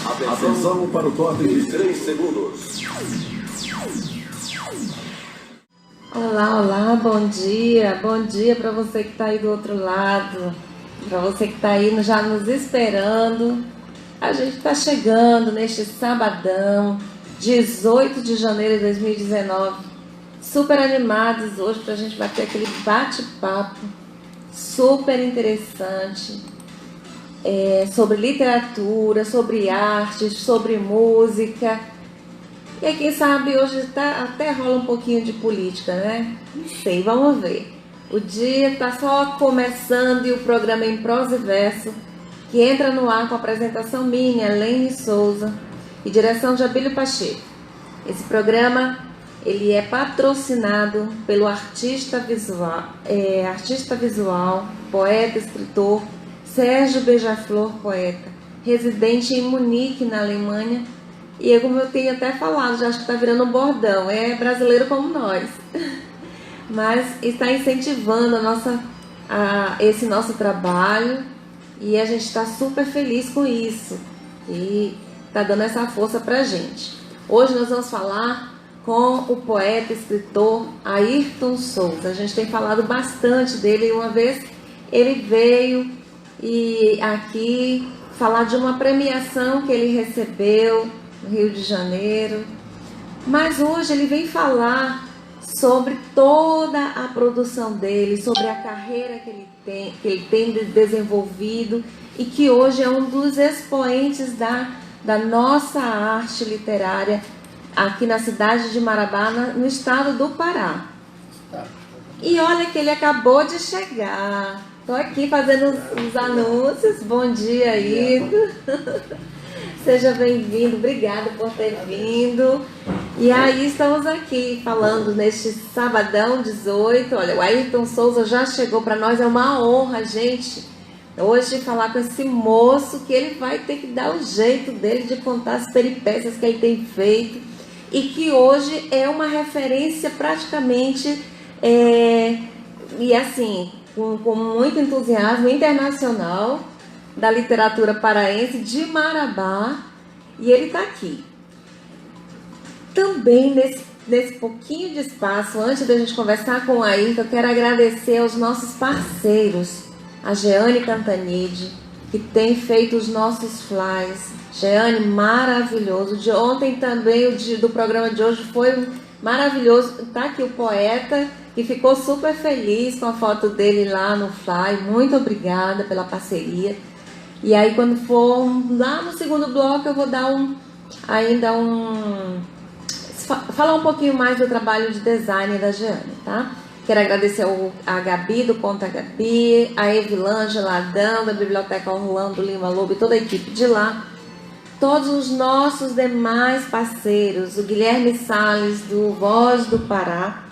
Atenção para o toque de 3 segundos. Olá, olá, bom dia para você que está aí do outro lado, para você que está aí já nos esperando. A gente está chegando neste sabadão, 18 de janeiro de 2019, super animados hoje para a gente bater aquele bate-papo super interessante sobre literatura, sobre arte, sobre música. E aí, quem sabe hoje até rola um pouquinho de política, né? Não sei, vamos ver. O dia está só começando e o programa é em prosa e verso, que entra no ar com a apresentação minha, Lene Souza, e direção de Abílio Pacheco. Esse programa ele é patrocinado pelo artista visual, poeta, escritor Sérgio Beija-Flor Poeta, residente em Munique, na Alemanha. E como eu tenho até falado, já acho que está virando um bordão, é brasileiro como nós. Mas está incentivando esse nosso trabalho e a gente está super feliz com isso. E está dando essa força para a gente. Hoje nós vamos falar com o poeta e escritor Ayrton Souza. A gente tem falado bastante dele. Uma vez ele veio aqui falar de uma premiação que ele recebeu no Rio de Janeiro, mas hoje ele vem falar sobre toda a produção dele, sobre a carreira que ele tem desenvolvido e que hoje é um dos expoentes da nossa arte literária aqui na cidade de Marabá, no estado do Pará. E olha que ele acabou de chegar. Estou aqui fazendo os anúncios. Bom dia, Ayrton. Seja bem-vindo, obrigada por ter vindo. E aí estamos aqui falando neste sabadão 18. Olha, o Ayrton Souza já chegou para nós, é uma honra, gente, hoje falar com esse moço que ele vai ter que dar o jeito dele de contar as peripécias que ele tem feito e que hoje é uma referência praticamente, e assim, com muito entusiasmo internacional, da literatura paraense de Marabá, e ele está aqui. Também nesse pouquinho de espaço, antes da gente conversar com o Ayrton, eu quero agradecer aos nossos parceiros, a Jeane Cantanide, que tem feito os nossos flyers. Jeane, maravilhoso. De ontem também, do programa de hoje foi maravilhoso. Está aqui o poeta, que ficou super feliz com a foto dele lá no fly. Muito obrigada pela parceria. E aí, quando for lá no segundo bloco, eu vou dar falar um pouquinho mais do trabalho de design da Jeane, tá? Quero agradecer a Gabi, do Conta Gabi, a Evilângela Adão, da Biblioteca Orlando Lima Lobo e toda a equipe de lá. Todos os nossos demais parceiros, o Guilherme Salles, do Voz do Pará,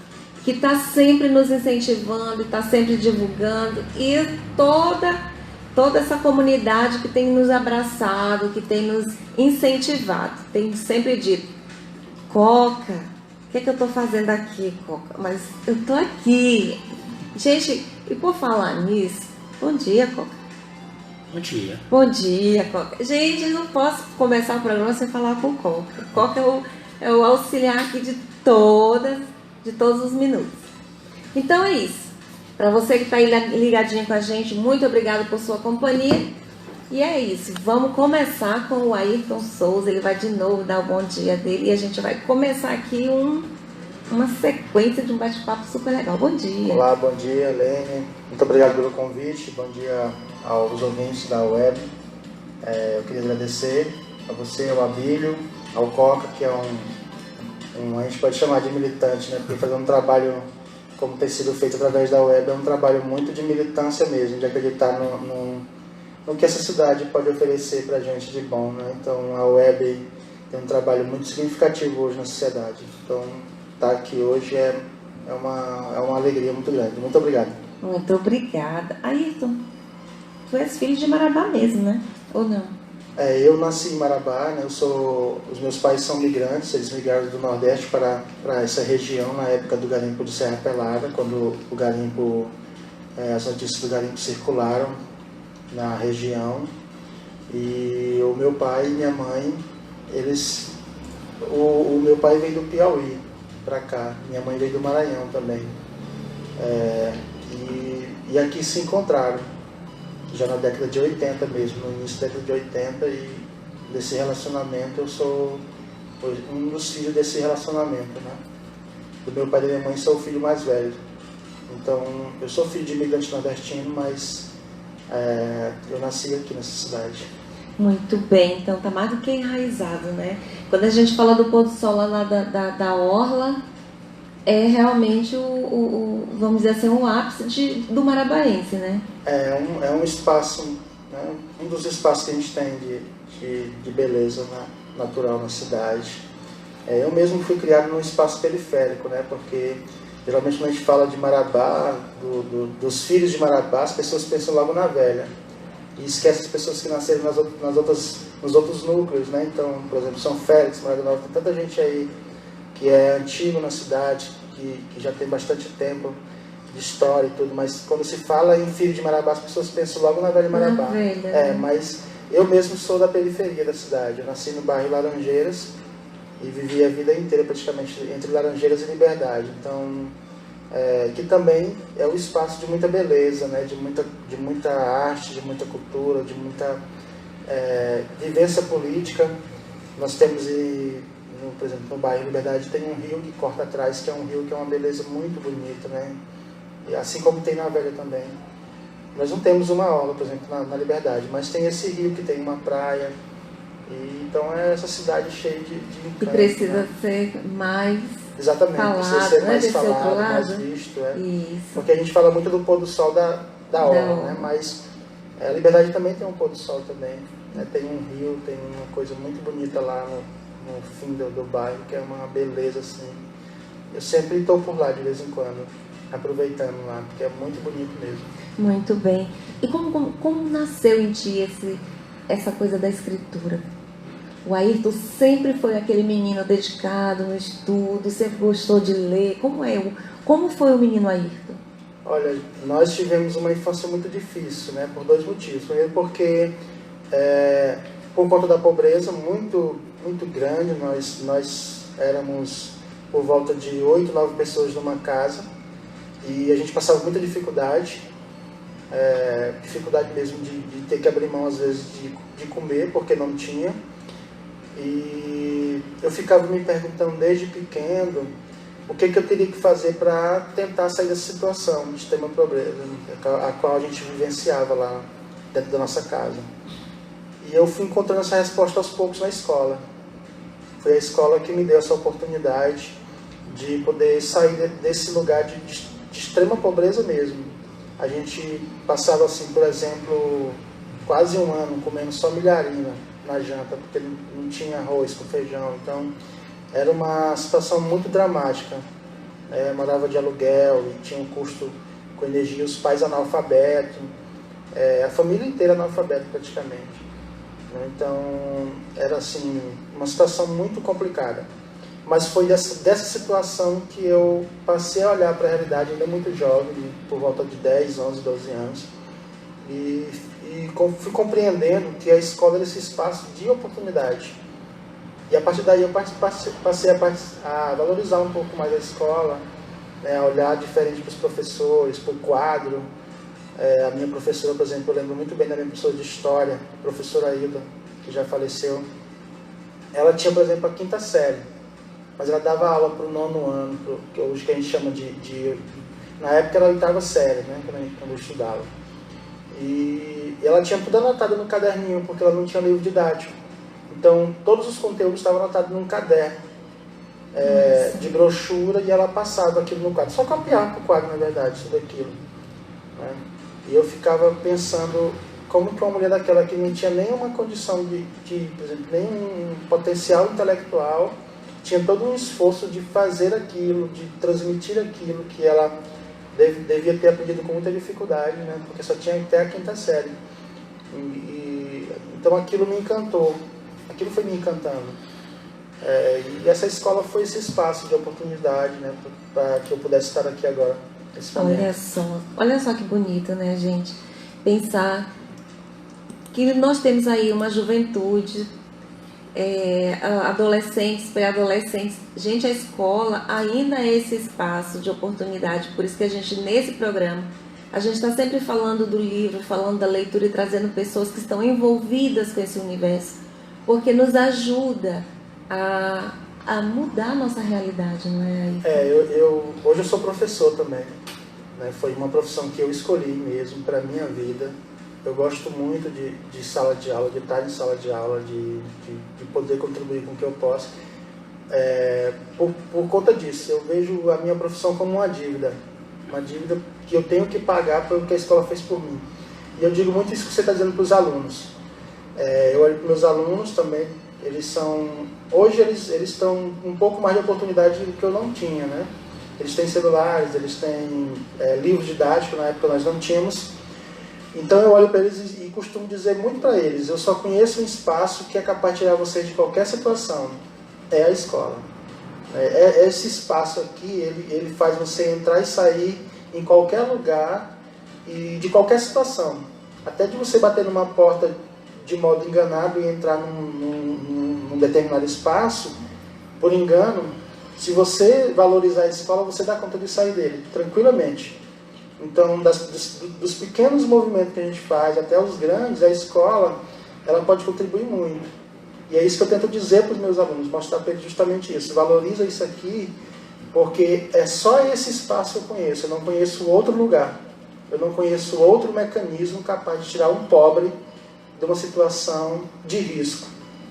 que está sempre nos incentivando, está sempre divulgando, e toda essa comunidade que tem nos abraçado, que tem nos incentivado. Tem sempre dito: Coca, o que é que eu estou fazendo aqui, Coca? Mas eu estou aqui. Gente, e por falar nisso, bom dia, Coca. Bom dia. Bom dia, Coca. Gente, não posso começar o programa sem falar com o Coca. Coca é o auxiliar aqui de todos os minutos. Então é isso. Para você que está aí ligadinho com a gente, muito obrigado por sua companhia. E é isso, vamos começar com o Ayrton Souza. Ele vai de novo dar o bom dia dele e a gente vai começar aqui uma sequência de um bate-papo super legal. Bom dia. Olá, bom dia, Lene. Muito obrigado pelo convite. Bom dia aos ouvintes da web. Eu queria agradecer a você, ao Abílio, ao Coca, que é a gente pode chamar de militante, né? Porque fazer um trabalho como tem sido feito através da web é um trabalho muito de militância mesmo, de acreditar no que essa cidade pode oferecer para a gente de bom, né? Então a web tem um trabalho muito significativo hoje na sociedade. Então estar aqui hoje é uma alegria muito grande. Muito obrigado. Muito obrigada. Ayrton, tu és filho de Marabá mesmo, né? Ou não? Eu nasci em Marabá, né? Os meus pais são migrantes, eles migraram do Nordeste para essa região na época do garimpo de Serra Pelada, quando o garimpo, as notícias do garimpo circularam na região. E o meu pai e minha mãe, o meu pai veio do Piauí para cá, minha mãe veio do Maranhão também. E aqui se encontraram, já na década de 80 mesmo, no início da década de 80, e desse relacionamento eu sou um dos filhos desse relacionamento, né? Do meu pai e da minha mãe sou o filho mais velho. Então, eu sou filho de imigrante nordestino, mas eu nasci aqui nessa cidade. Muito bem, então tá mais do que enraizado, né? Quando a gente fala do pôr do sol lá da orla, é realmente vamos dizer assim, o ápice do marabaense, né? É um espaço, né? Um dos espaços que a gente tem de beleza, né? Natural na cidade. Eu mesmo fui criado num espaço periférico, né? Porque geralmente quando a gente fala de Marabá, dos filhos de Marabá, as pessoas pensam logo na Velha. E esquece as pessoas que nasceram nos outros núcleos, né? Então, por exemplo, São Félix, Moraga Nova, tem tanta gente aí que é antigo na cidade, que já tem bastante tempo de história e tudo, mas quando se fala em filho de Marabá, as pessoas pensam logo na Velha Marabá. Mas eu mesmo sou da periferia da cidade. Eu nasci no bairro Laranjeiras e vivi a vida inteira praticamente entre Laranjeiras e Liberdade. Então, que também é um espaço de muita beleza, né? de muita arte, de muita cultura, de muita vivência política. Nós temos, por exemplo, no bairro Liberdade tem um rio que corta atrás, que é um rio que é uma beleza muito bonita, né? E assim como tem na Velha também. Nós não temos uma orla, por exemplo, na Liberdade, mas tem esse rio que tem uma praia. E, então é essa cidade cheia de encanto, e precisa, né? ser mais... Exatamente, falado, precisa ser mais desse outro falado, mais lado. visto. Isso. Porque a gente fala muito do pôr do sol da orla, né? Mas a Liberdade também tem um pôr do sol também, né? Tem um rio, tem uma coisa muito bonita lá no fim do bairro, que é uma beleza assim. Eu sempre estou por lá de vez em quando, aproveitando lá, porque é muito bonito mesmo. Muito bem. E como nasceu em ti essa coisa da escritura? O Ayrton sempre foi aquele menino dedicado no estudo, sempre gostou de ler. Como foi o menino Ayrton? Olha, nós tivemos uma infância muito difícil, né? Por dois motivos. Primeiro porque, por conta da pobreza muito, muito grande, nós éramos por volta de 8, 9 pessoas numa casa e a gente passava muita dificuldade, dificuldade mesmo de ter que abrir mão às vezes de comer, porque não tinha. E eu ficava me perguntando desde pequeno o que eu teria que fazer para tentar sair dessa situação de extrema pobreza, a qual a gente vivenciava lá dentro da nossa casa. E eu fui encontrando essa resposta aos poucos na escola. Foi a escola que me deu essa oportunidade de poder sair desse lugar de extrema pobreza mesmo. A gente passava, assim, por exemplo, quase um ano comendo só milharina na janta, porque não tinha arroz com feijão. Então, era uma situação muito dramática. Morava de aluguel e tinha um custo com energia, os pais analfabetos, a família inteira analfabeta praticamente. Então, era assim, uma situação muito complicada. Mas foi dessa situação que eu passei a olhar para a realidade ainda muito jovem, por volta de 10, 11, 12 anos. E fui compreendendo que a escola era esse espaço de oportunidade. E a partir daí eu passei a valorizar um pouco mais a escola, né, a olhar diferente para os professores, para o quadro. A minha professora, por exemplo, eu lembro muito bem da minha professora de História, a professora Hilda, que já faleceu. Ela tinha, por exemplo, a 5ª série, mas ela dava aula para o 9º ano, que hoje que a gente chama na época era a 8ª série, né, quando eu estudava. E ela tinha tudo anotado no caderninho, porque ela não tinha livro didático. Então, todos os conteúdos estavam anotados num caderno de brochura, e ela passava aquilo no quadro. Só copiava para o quadro, na verdade, tudo aquilo. Né? E eu ficava pensando como que uma mulher daquela que não tinha nenhuma condição por exemplo, nenhum potencial intelectual, tinha todo um esforço de fazer aquilo, de transmitir aquilo que ela devia ter aprendido com muita dificuldade, né? Porque só tinha até a 5ª série. Então aquilo me encantou, aquilo foi me encantando. E essa escola foi esse espaço de oportunidade, né? Para que eu pudesse estar aqui agora. Olha só que bonito, né, gente? Pensar que nós temos aí uma juventude, adolescentes, pré-adolescentes. Gente, a escola ainda é esse espaço de oportunidade, por isso que a gente, nesse programa, a gente está sempre falando do livro, falando da leitura e trazendo pessoas que estão envolvidas com esse universo, porque nos ajuda a mudar a nossa realidade, não é? Hoje eu sou professor também, né? Foi uma profissão que eu escolhi mesmo para a minha vida. Eu gosto muito de sala de aula, de estar em sala de aula, de poder contribuir com o que eu posso. Por conta disso, eu vejo a minha profissão como uma dívida que eu tenho que pagar pelo que a escola fez por mim. E eu digo muito isso que você está dizendo para os alunos. Eu olho para os meus alunos também, hoje eles estão um pouco mais de oportunidade do que eu não tinha, né? Eles têm celulares, eles têm livros didáticos, na época nós não tínhamos. Então eu olho para eles e costumo dizer muito para eles: eu só conheço um espaço que é capaz de tirar vocês de qualquer situação, é a escola. Esse espaço aqui, ele faz você entrar e sair em qualquer lugar e de qualquer situação. Até de você bater numa porta de modo enganado e entrar num determinado espaço, por engano, se você valorizar a escola, você dá conta de sair dele, tranquilamente. Então, dos pequenos movimentos que a gente faz até os grandes, a escola ela pode contribuir muito. E é isso que eu tento dizer para os meus alunos, mostrar para eles justamente isso. Valoriza isso aqui, porque é só esse espaço que eu conheço. Eu não conheço outro lugar. Eu não conheço outro mecanismo capaz de tirar um pobre de uma situação de risco,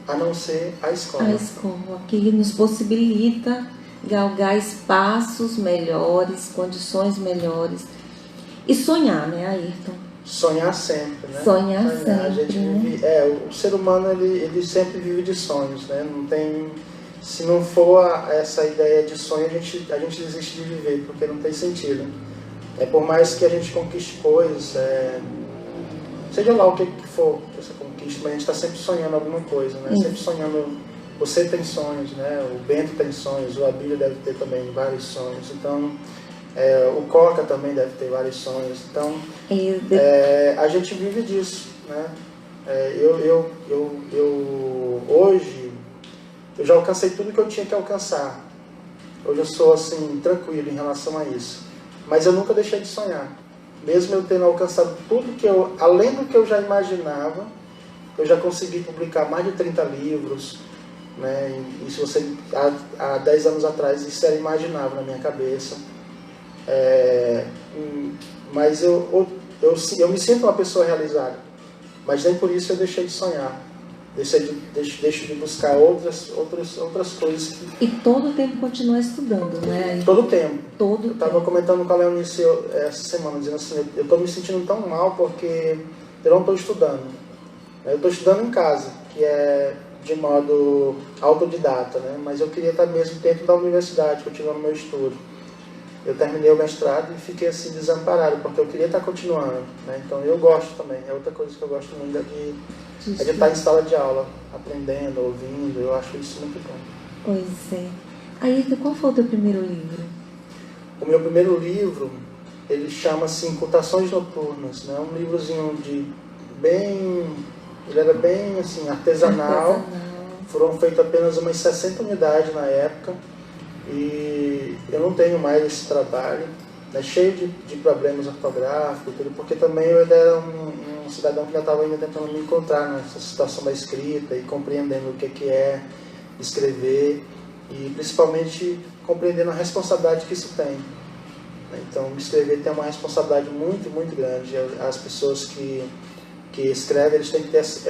a não ser a escola. A escola, que nos possibilita galgar espaços melhores, condições melhores. E sonhar, né, Ayrton? Sonhar sempre, né? Sonhar sempre, a gente vive, o ser humano, ele sempre vive de sonhos, né? Não tem, se não for essa ideia de sonho, a gente desiste de viver, porque não tem sentido. Por mais que a gente conquiste coisas, seja lá o que for que você conquiste, mas a gente está sempre sonhando alguma coisa, né? Sempre sonhando. Você tem sonhos, né? O Bento tem sonhos, o Abílio deve ter também vários sonhos. Então, o Coca também deve ter vários sonhos. Então, a gente vive disso, né? Hoje, eu já alcancei tudo que eu tinha que alcançar. Hoje eu sou, assim, tranquilo em relação a isso. Mas eu nunca deixei de sonhar. Mesmo eu tendo alcançado tudo além do que eu já imaginava, eu já consegui publicar mais de 30 livros, né? E se você, há 10 anos atrás, isso era imaginável na minha cabeça. Mas eu me sinto uma pessoa realizada, mas nem por isso eu deixei de sonhar, deixo de buscar outras coisas. E todo o tempo continuar estudando, né? Todo o tempo. Eu estava comentando com a Leonice essa semana, dizendo assim, eu estou me sentindo tão mal porque eu não estou estudando. Eu estou estudando em casa, que é de modo autodidata, né? Mas eu queria estar mesmo dentro da universidade, continuando meu estudo. Eu terminei o mestrado e fiquei assim desamparado, porque eu queria estar continuando, né? Então eu gosto também, é outra coisa que eu gosto muito, de estar em sala de aula, aprendendo, ouvindo, eu acho isso muito bom. Pois é. Ayrton, qual foi o teu primeiro livro? O meu primeiro livro, ele chama-se Incultações Noturnas, né? Um livrozinho ele era bem assim, artesanal. Foram feitas apenas umas 60 unidades na época. E eu não tenho mais esse trabalho, né, cheio de problemas ortográficos, tudo, porque também eu ainda era um cidadão que ainda estava tentando me encontrar nessa situação da escrita e compreendendo o que é escrever e principalmente compreendendo a responsabilidade que isso tem. Então, escrever tem uma responsabilidade muito, muito grande. As pessoas que escrevem, eles têm que ter esse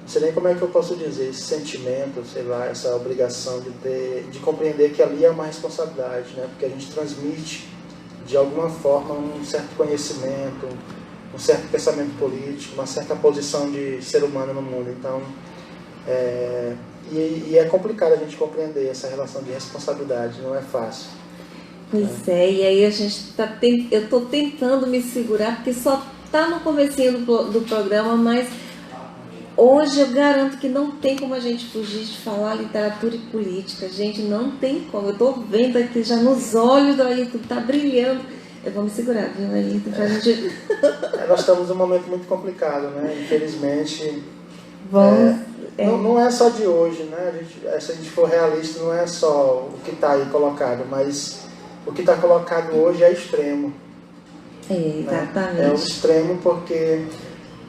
não sei nem como é que eu posso dizer, esse sentimento, sei lá, essa obrigação de compreender que ali é uma responsabilidade, né? Porque a gente transmite, de alguma forma, um certo conhecimento, um certo pensamento político, uma certa posição de ser humano no mundo. Então, e é complicado a gente compreender essa relação de responsabilidade, não é fácil. Pois e aí eu estou tentando me segurar, porque só está no comecinho do programa, mas hoje eu garanto que não tem como a gente fugir de falar literatura e política. Gente, não tem como. Eu estou vendo aqui já nos olhos do Ayrton, está brilhando. Eu vou me segurar, viu, Ayrton, pra gente... Nós estamos num momento muito complicado, né? Infelizmente, Vamos... não é só de hoje, né? Se a gente for realista, não é só o que está aí colocado, mas o que está colocado hoje é extremo. Exatamente. Né? É o extremo porque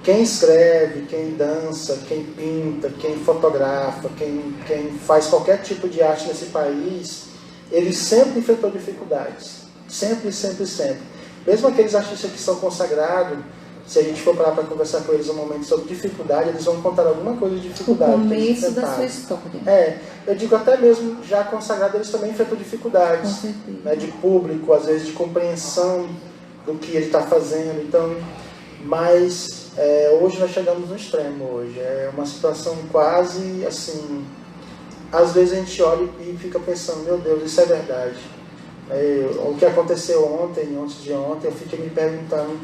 quem escreve, quem dança, quem pinta, quem fotografa, quem faz qualquer tipo de arte nesse país, ele sempre enfrentou dificuldades. Sempre, sempre, sempre. Mesmo aqueles artistas que são consagrados, se a gente for parar para conversar com eles um momento sobre dificuldade, eles vão contar alguma coisa de dificuldade. O começo da sua história. Eu digo até mesmo já consagrado, eles também enfrentam dificuldades. Com certeza. Né, de público, às vezes de compreensão do que ele está fazendo. Então, mas hoje nós chegamos no extremo hoje. É uma situação quase assim. Às vezes a gente olha e fica pensando, meu Deus, isso é verdade. O que aconteceu ontem, antes de ontem, eu fiquei me perguntando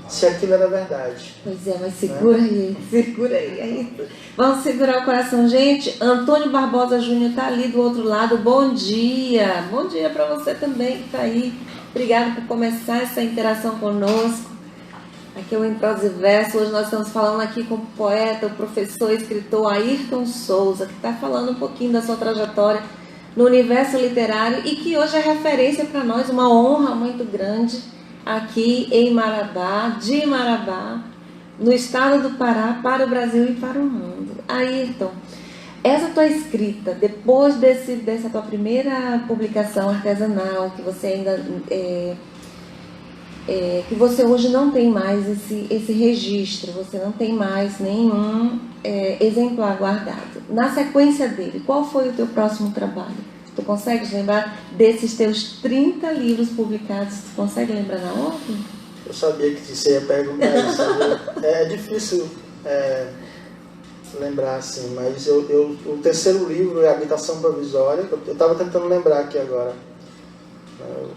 se aquilo era verdade. Pois é, mas segura aí. Vamos segurar o coração, gente. Antônio Barbosa Júnior está ali do outro lado. Bom dia para você também que está aí. Obrigado por começar essa interação conosco. Aqui é o Em Prosa e Verso. Hoje nós estamos falando aqui com o poeta, o professor, escritor Ayrton Souza, que está falando um pouquinho da sua trajetória no universo literário e que hoje é referência para nós, uma honra muito grande aqui em Marabá, de Marabá, no estado do Pará, para o Brasil e para o mundo. Ayrton, essa tua escrita, depois dessa tua primeira publicação artesanal, que você ainda que você hoje não tem mais esse registro, você não tem mais nenhum exemplar guardado. Na sequência dele, qual foi o teu próximo trabalho? Tu consegues lembrar desses teus 30 livros publicados? Tu consegue lembrar na ordem? Eu sabia que você ia perguntar isso. É difícil lembrar assim, mas o terceiro livro é Habitação Provisória. Eu estava tentando lembrar aqui agora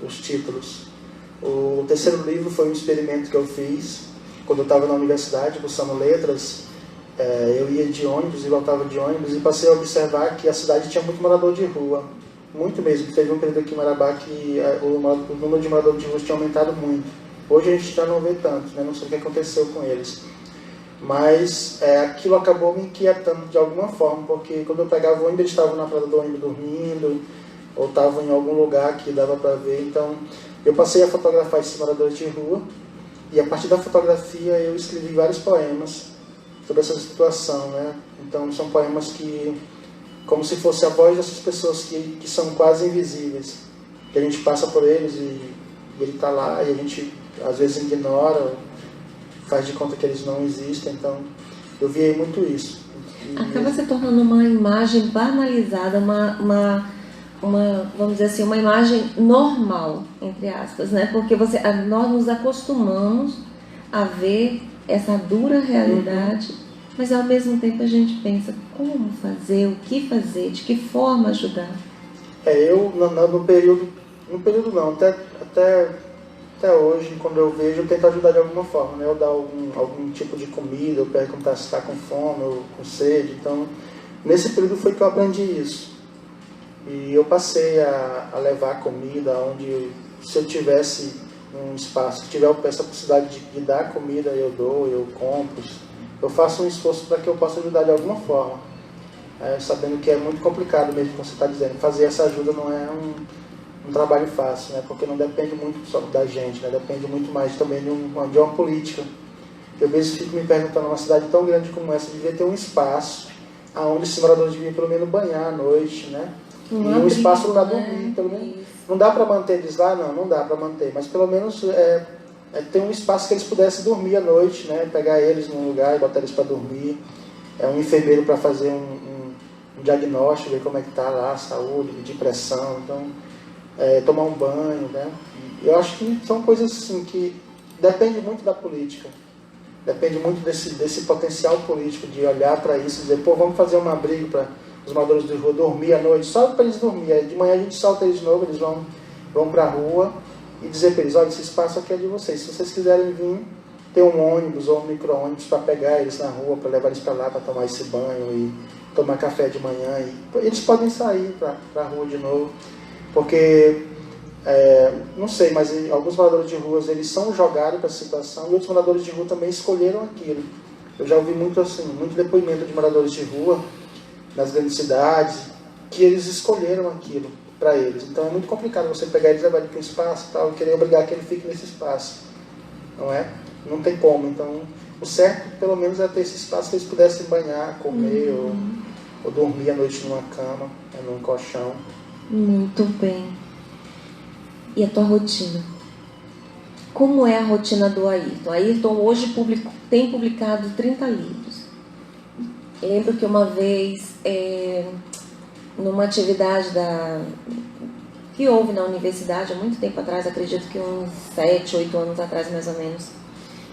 os títulos. O terceiro livro foi um experimento que eu fiz quando eu estava na universidade, cursando letras. Eu ia de ônibus e voltava de ônibus e passei a observar que a cidade tinha muito morador de rua. Muito mesmo. Teve um período aqui em Marabá que o número de moradores de rua tinha aumentado muito. Hoje a gente já não vê tanto, né? Não sei o que aconteceu com eles. Mas aquilo acabou me inquietando de alguma forma, porque quando eu pegava o ônibus, eles estavam na parada do ônibus dormindo, ou estavam em algum lugar que dava para ver. Então eu passei a fotografar esses moradores de rua, e a partir da fotografia eu escrevi vários poemas sobre essa situação, né? Então são poemas que, como se fosse a voz dessas pessoas que são quase invisíveis, que a gente passa por eles e ele está lá e a gente às vezes ignora, faz de conta que eles não existem. Então eu vi muito isso. Acaba se tornando uma imagem banalizada, vamos dizer assim, uma imagem normal, entre aspas, né? Porque nós nos acostumamos a ver essa dura realidade, mas ao mesmo tempo a gente pensa como fazer, o que fazer, de que forma ajudar. Eu no período não, até hoje, quando eu vejo, eu tento ajudar de alguma forma, né? Eu dar algum tipo de comida, eu perguntar se está com fome ou com sede. Então, nesse período foi que eu aprendi isso. E eu passei a levar comida onde, se eu tivesse um espaço, se tiver essa possibilidade de dar comida, eu dou, eu compro. Eu faço um esforço para que eu possa ajudar de alguma forma. Sabendo que é muito complicado mesmo, como você está dizendo. Fazer essa ajuda não é um trabalho fácil, né? Porque não depende muito só da gente, né? Depende muito mais também de uma política. Eu mesmo fico me perguntando, uma cidade tão grande como essa devia ter um espaço onde esses moradores deviam pelo menos banhar à noite, né? E um espaço para dormir, pelo menos. Não dá para manter eles lá? Não dá para manter, mas pelo menos ter um espaço que eles pudessem dormir à noite, né? Pegar eles num lugar e botar eles para dormir. Um enfermeiro para fazer um diagnóstico, ver como é que está lá a saúde, medir pressão, então, tomar um banho, né? Eu acho que são coisas assim que depende muito da política, depende muito desse potencial político de olhar para isso e dizer, vamos fazer um abrigo para os moradores de rua dormir à noite, só para eles dormir. De manhã a gente solta eles de novo, eles vão para a rua e dizer para eles, olha, esse espaço aqui é de vocês. Se vocês quiserem vir, ter um ônibus ou um micro-ônibus para pegar eles na rua, para levar eles para lá, para tomar esse banho e tomar café de manhã. Eles podem sair para a rua de novo, porque não sei, mas alguns moradores de ruas eles são jogados para essa situação e outros moradores de rua também escolheram aquilo. Eu já ouvi muito depoimento de moradores de rua nas grandes cidades que eles escolheram aquilo para eles. Então é muito complicado você pegar eles e levar ele para um espaço e tal, e querer obrigar que ele fique nesse espaço, não é? Não tem como. Então o certo pelo menos é ter esse espaço que eles pudessem banhar, comer ou dormir à noite numa cama, num colchão. Muito bem. E a tua rotina? Como é a rotina do Ayrton? Ayrton hoje tem publicado 30 livros. Lembro que uma vez, numa atividade que houve na universidade, há muito tempo atrás, acredito que uns 7, 8 anos atrás mais ou menos,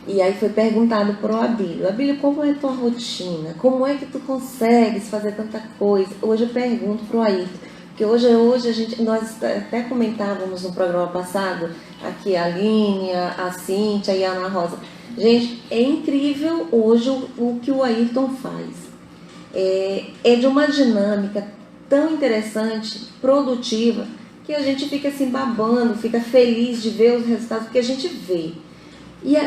e aí foi perguntado para o Abílio: Abílio, como é a tua rotina? Como é que tu consegues fazer tanta coisa? Hoje eu pergunto para o Ayrton, porque hoje nós até comentávamos no programa passado, aqui a Aline, a Cíntia e a Ana Rosa. Gente, é incrível hoje o que o Ayrton faz. É de uma dinâmica tão interessante, produtiva, que a gente fica assim babando, fica feliz de ver os resultados, porque a gente vê.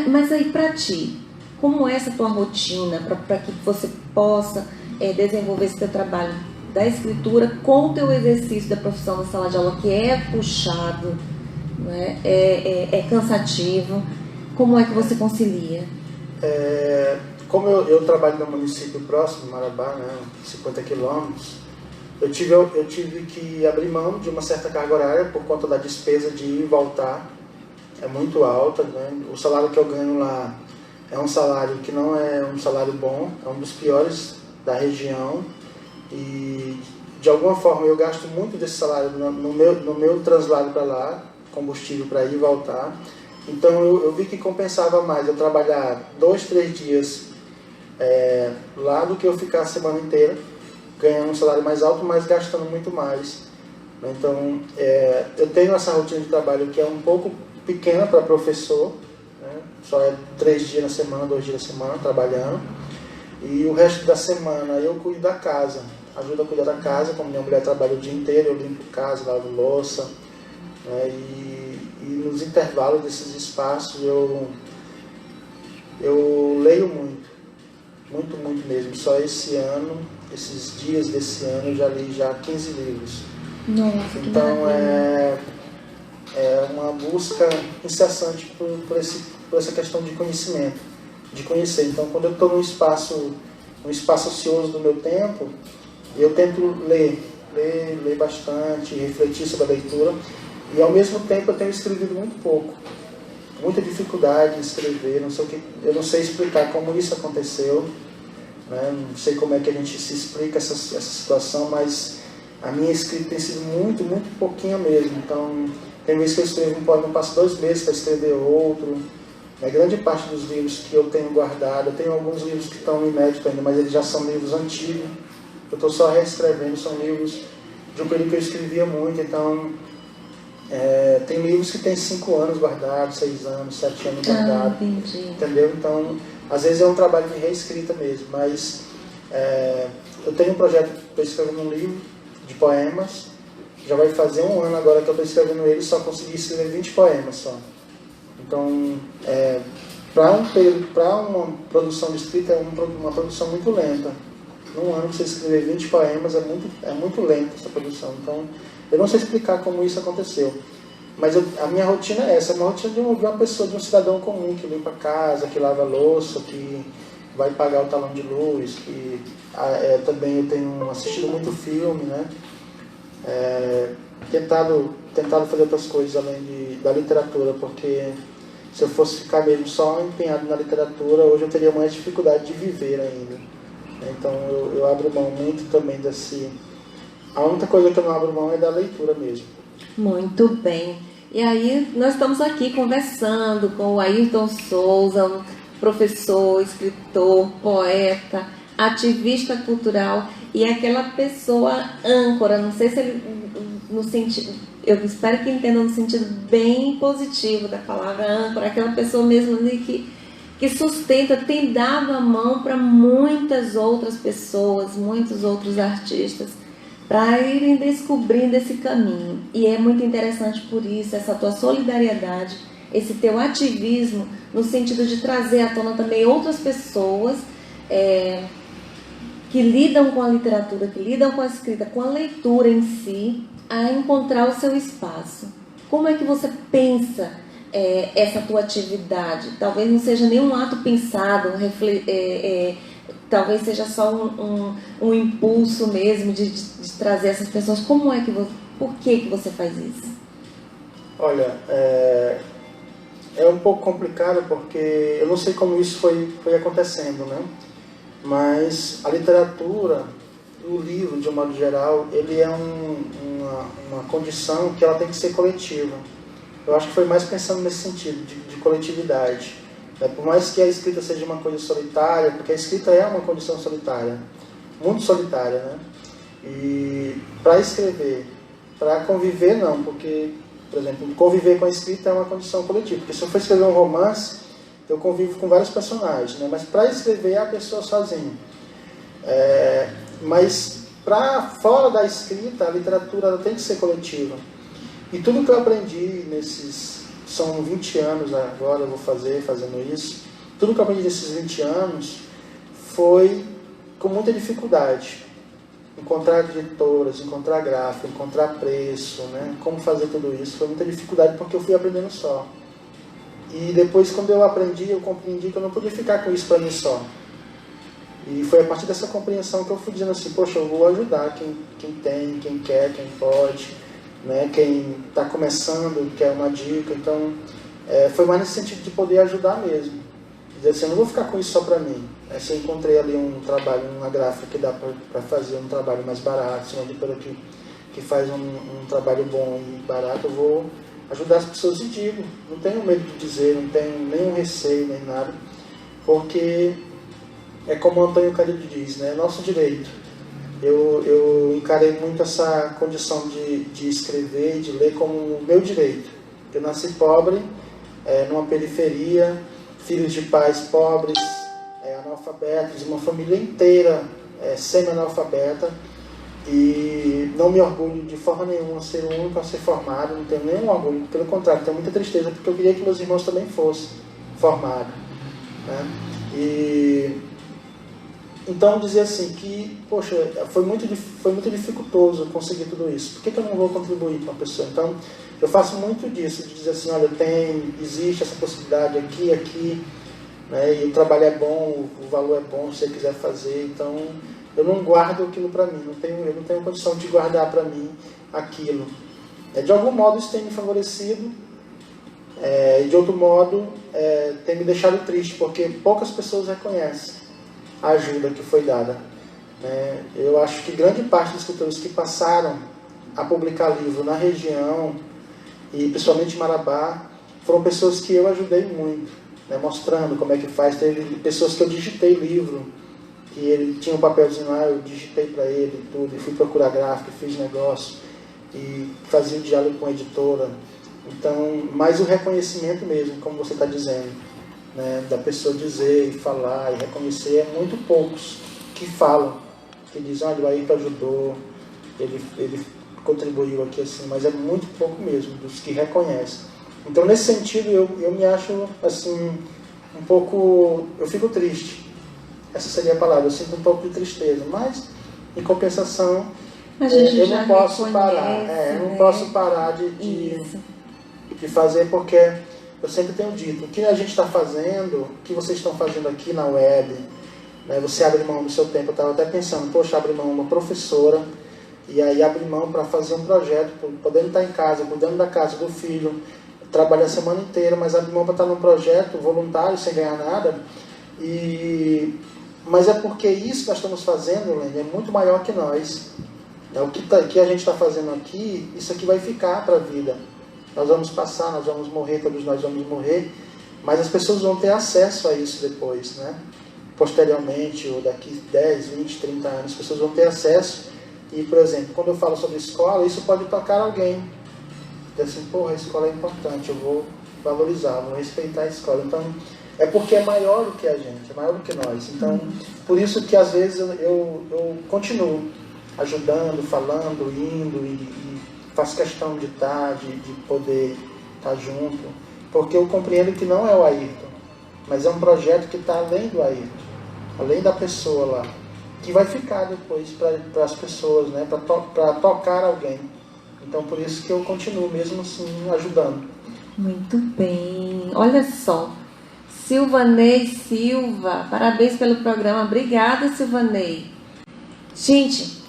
Mas aí para ti, como é essa tua rotina, para que você possa desenvolver esse teu trabalho da escritura com o teu exercício da profissão na sala de aula, que é puxado, né? É cansativo, como é que você concilia? Como eu trabalho no município próximo, Marabá, né, 50 quilômetros, eu tive que abrir mão de uma certa carga horária por conta da despesa de ir e voltar. É muito alta, né? O salário que eu ganho lá é um salário que não é um salário bom, é um dos piores da região. E de alguma forma eu gasto muito desse salário no meu translado para lá, combustível para ir e voltar. Então eu vi que compensava mais eu trabalhar 2, 3 dias lá do que eu ficar a semana inteira ganhando um salário mais alto, mas gastando muito mais. Então eu tenho essa rotina de trabalho que é um pouco pequena para professor, né? Só é 3 dias na semana, 2 dias na semana trabalhando. E o resto da semana eu cuido da casa, ajudo a cuidar da casa, como minha mulher trabalha o dia inteiro, eu limpo casa, lavo louça, né? E nos intervalos desses espaços eu leio muito mesmo. Só esse ano, esses dias desse ano, eu já li 15 livros. Nossa, então é uma busca incessante por essa questão de conhecimento, de conhecer. Então quando eu estou num espaço ocioso do meu tempo, eu tento ler bastante, refletir sobre a leitura, e ao mesmo tempo eu tenho escrevido muito pouco, muita dificuldade em escrever, eu não sei explicar como isso aconteceu, né? Não sei como é que a gente se explica essa situação, mas a minha escrita tem sido muito pouquinho mesmo. Então tem vezes que eu escrevo, não passo 2 meses para escrever outro. A grande parte dos livros que eu tenho guardado, eu tenho alguns livros que estão inéditos ainda, mas eles já são livros antigos. Eu estou só reescrevendo, são livros de um período que eu escrevia muito. Então, tem livros que tem 5 anos guardados, 6 anos, 7 anos guardados. Entendeu? Então, às vezes é um trabalho de reescrita mesmo, mas eu tenho um projeto que estou escrevendo um livro de poemas. Já vai fazer 1 ano agora que eu estou escrevendo ele, só consegui escrever 20 poemas só. Então, para uma produção de escrita, é uma produção muito lenta. Num ano você escrever 20 poemas é muito lenta essa produção. Então, eu não sei explicar como isso aconteceu. Mas a minha rotina é essa, é uma rotina de uma pessoa, de um cidadão comum que limpa a casa, que lava a louça, que vai pagar o talão de luz, que também eu tenho assistido muito filme, né? Tentado fazer outras coisas além da literatura, porque se eu fosse ficar mesmo só empenhado na literatura, hoje eu teria mais dificuldade de viver ainda. Então eu abro mão muito também a única coisa que eu não abro mão é da leitura mesmo. Muito bem. E aí nós estamos aqui conversando com o Ayrton Souza, um professor, escritor, poeta, ativista cultural e aquela pessoa âncora, não sei se ele no sentido, eu espero que entenda no sentido bem positivo da palavra âncora, aquela pessoa mesmo que sustenta, tem dado a mão para muitas outras pessoas, muitos outros artistas, para irem descobrindo esse caminho. E é muito interessante por isso, essa tua solidariedade, esse teu ativismo, no sentido de trazer à tona também outras pessoas que lidam com a literatura, que lidam com a escrita, com a leitura em si, a encontrar o seu espaço. Como é que você pensa essa tua atividade? Talvez não seja nenhum ato pensado, talvez seja só um impulso mesmo de trazer essas pessoas. Como é que por que você faz isso? Olha, é um pouco complicado porque eu não sei como isso foi acontecendo, né? Mas a literatura, o livro, de um modo geral, ele é uma condição que ela tem que ser coletiva. Eu acho que foi mais pensando nesse sentido, de coletividade. Por mais que a escrita seja uma coisa solitária, porque a escrita é uma condição solitária, muito solitária, né? E para escrever, para conviver não, porque, por exemplo, conviver com a escrita é uma condição coletiva, porque se eu for escrever um romance, eu convivo com vários personagens, né? Mas para escrever é a pessoa sozinha. Mas para fora da escrita, a literatura ela tem que ser coletiva. E tudo que eu aprendi são 20 anos agora, eu vou fazendo isso, tudo que eu aprendi nesses 20 anos foi com muita dificuldade. Encontrar editoras, encontrar gráfico, encontrar preço, né? Como fazer tudo isso, foi muita dificuldade porque eu fui aprendendo só. E depois, quando eu aprendi, eu compreendi que eu não podia ficar com isso para mim só. E foi a partir dessa compreensão que eu fui dizendo assim, poxa, eu vou ajudar quem tem, quem quer, quem pode, né? Quem está começando, quer uma dica. Então, foi mais nesse sentido de poder ajudar mesmo. Dizer assim, eu não vou ficar com isso só para mim. Se eu encontrei ali um trabalho, uma gráfica que dá para fazer um trabalho mais barato, se uma editora que faz um trabalho bom e barato, eu vou ajudar as pessoas e digo, não tenho medo de dizer, não tenho nenhum receio, nem nada, porque é como o Antônio Carille diz, né? É nosso direito. Eu encarei muito essa condição de escrever e de ler como o meu direito. Eu nasci pobre, numa periferia, filho de pais pobres, analfabetos, uma família inteira semi-analfabeta, e não me orgulho de forma nenhuma ser o único a ser formado, não tenho nenhum orgulho, pelo contrário, tenho muita tristeza, porque eu queria que meus irmãos também fossem formados, né? E então dizer assim que, poxa, foi muito dificultoso conseguir tudo isso, por que eu não vou contribuir com a pessoa? Então eu faço muito disso, de dizer assim, olha, existe essa possibilidade aqui, né? E o trabalho é bom, o valor é bom, se você quiser fazer, então eu não guardo aquilo para mim, eu não tenho condição de guardar para mim aquilo. De algum modo isso tem me favorecido, e de outro modo tem me deixado triste, porque poucas pessoas reconhecem a ajuda que foi dada. Eu acho que grande parte dos escritores que passaram a publicar livro na região, e principalmente em Marabá, foram pessoas que eu ajudei muito, né, mostrando como é que faz. Teve pessoas que eu digitei livro, que ele tinha um papelzinho lá, eu digitei para ele tudo, e fui procurar gráfico, fiz negócio, e fazia um diálogo com a editora. Então, mais o reconhecimento mesmo, como você está dizendo, né, da pessoa dizer e falar e reconhecer, é muito poucos que falam, que dizem, olha, o Ayrton ajudou, ele contribuiu aqui assim, mas é muito pouco mesmo dos que reconhecem. Então, nesse sentido, eu me acho assim, um pouco, eu fico triste. Essa seria a palavra, eu sinto um pouco de tristeza, mas em compensação eu não posso parar, eu não posso parar de fazer, porque eu sempre tenho dito, o que a gente está fazendo, o que vocês estão fazendo aqui na web, né, você abre mão do seu tempo, eu estava até pensando, poxa, abre mão uma professora, e aí abre mão para fazer um projeto, podendo estar em casa, cuidando da casa do filho, trabalha a semana inteira, mas abre mão para estar num projeto voluntário, sem ganhar nada, mas é porque isso que nós estamos fazendo, Lene, é muito maior que nós. O que a gente está fazendo aqui, isso aqui vai ficar para a vida. Nós vamos passar, nós vamos morrer, todos nós vamos morrer, mas as pessoas vão ter acesso a isso depois, né? Posteriormente, ou daqui 10, 20, 30 anos, as pessoas vão ter acesso. E, por exemplo, quando eu falo sobre escola, isso pode tocar alguém. Diz assim, porra, a escola é importante, eu vou valorizar, vou respeitar a escola. Então, é porque é maior do que a gente, é maior do que nós. Então, por isso que às vezes eu continuo ajudando, falando, indo e faço questão de estar, de poder estar junto, porque eu compreendo que não é o Ayrton, mas é um projeto que está além do Ayrton, além da pessoa lá, que vai ficar depois para as pessoas, né, para tocar alguém. Então por isso que eu continuo mesmo assim ajudando. Muito bem, olha só, Silvanei Silva, parabéns pelo programa, obrigada Silvanei. Gente,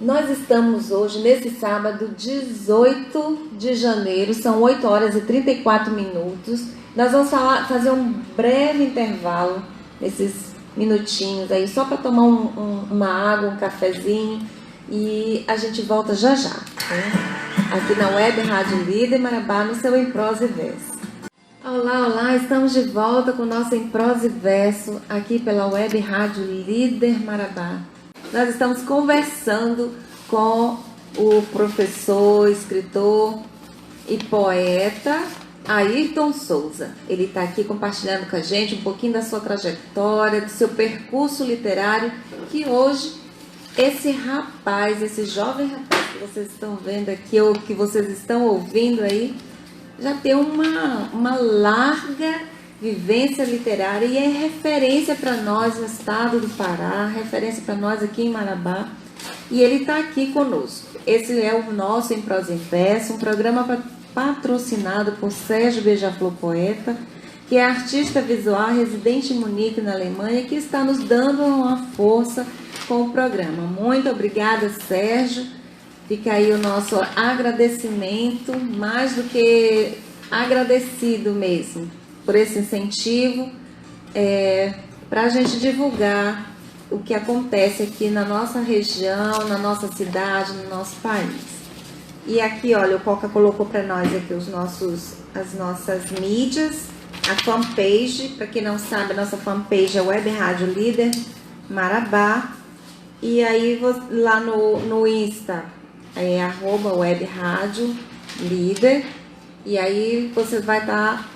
nós estamos hoje, nesse sábado, 18 de janeiro, são 8 horas e 34 minutos. Nós vamos fazer um breve intervalo, nesses minutinhos aí, só para tomar uma água, um cafezinho, e a gente volta já já, né? Aqui na Web Rádio Líder Marabá, no seu Em Prosa e Verso. Olá, olá, estamos de volta com o nosso Em Prosa e Verso, aqui pela Web Rádio Líder Marabá. Nós estamos conversando com o professor, escritor e poeta Ayrton Souza. Ele está aqui compartilhando com a gente um pouquinho da sua trajetória, do seu percurso literário, que hoje esse rapaz, esse jovem rapaz que vocês estão vendo aqui, ou que vocês estão ouvindo aí, já tem uma larga vivência literária e é referência para nós no estado do Pará, referência para nós aqui em Marabá, e ele está aqui conosco. Esse é o nosso Em Prosa e Verso, um programa patrocinado por Sérgio Beija-Flor Poeta, que é artista visual residente em Munique, na Alemanha, que está nos dando uma força com o programa. Muito obrigada, Sérgio. Fica aí o nosso agradecimento, mais do que agradecido mesmo, por esse incentivo, para a gente divulgar o que acontece aqui na nossa região, na nossa cidade, no nosso país. E aqui, olha, o Coca colocou para nós aqui as nossas mídias, a fanpage. Para quem não sabe, a nossa fanpage é Web Rádio Líder Marabá. E aí lá no Insta é @Web Rádio Líder. E aí você vai estar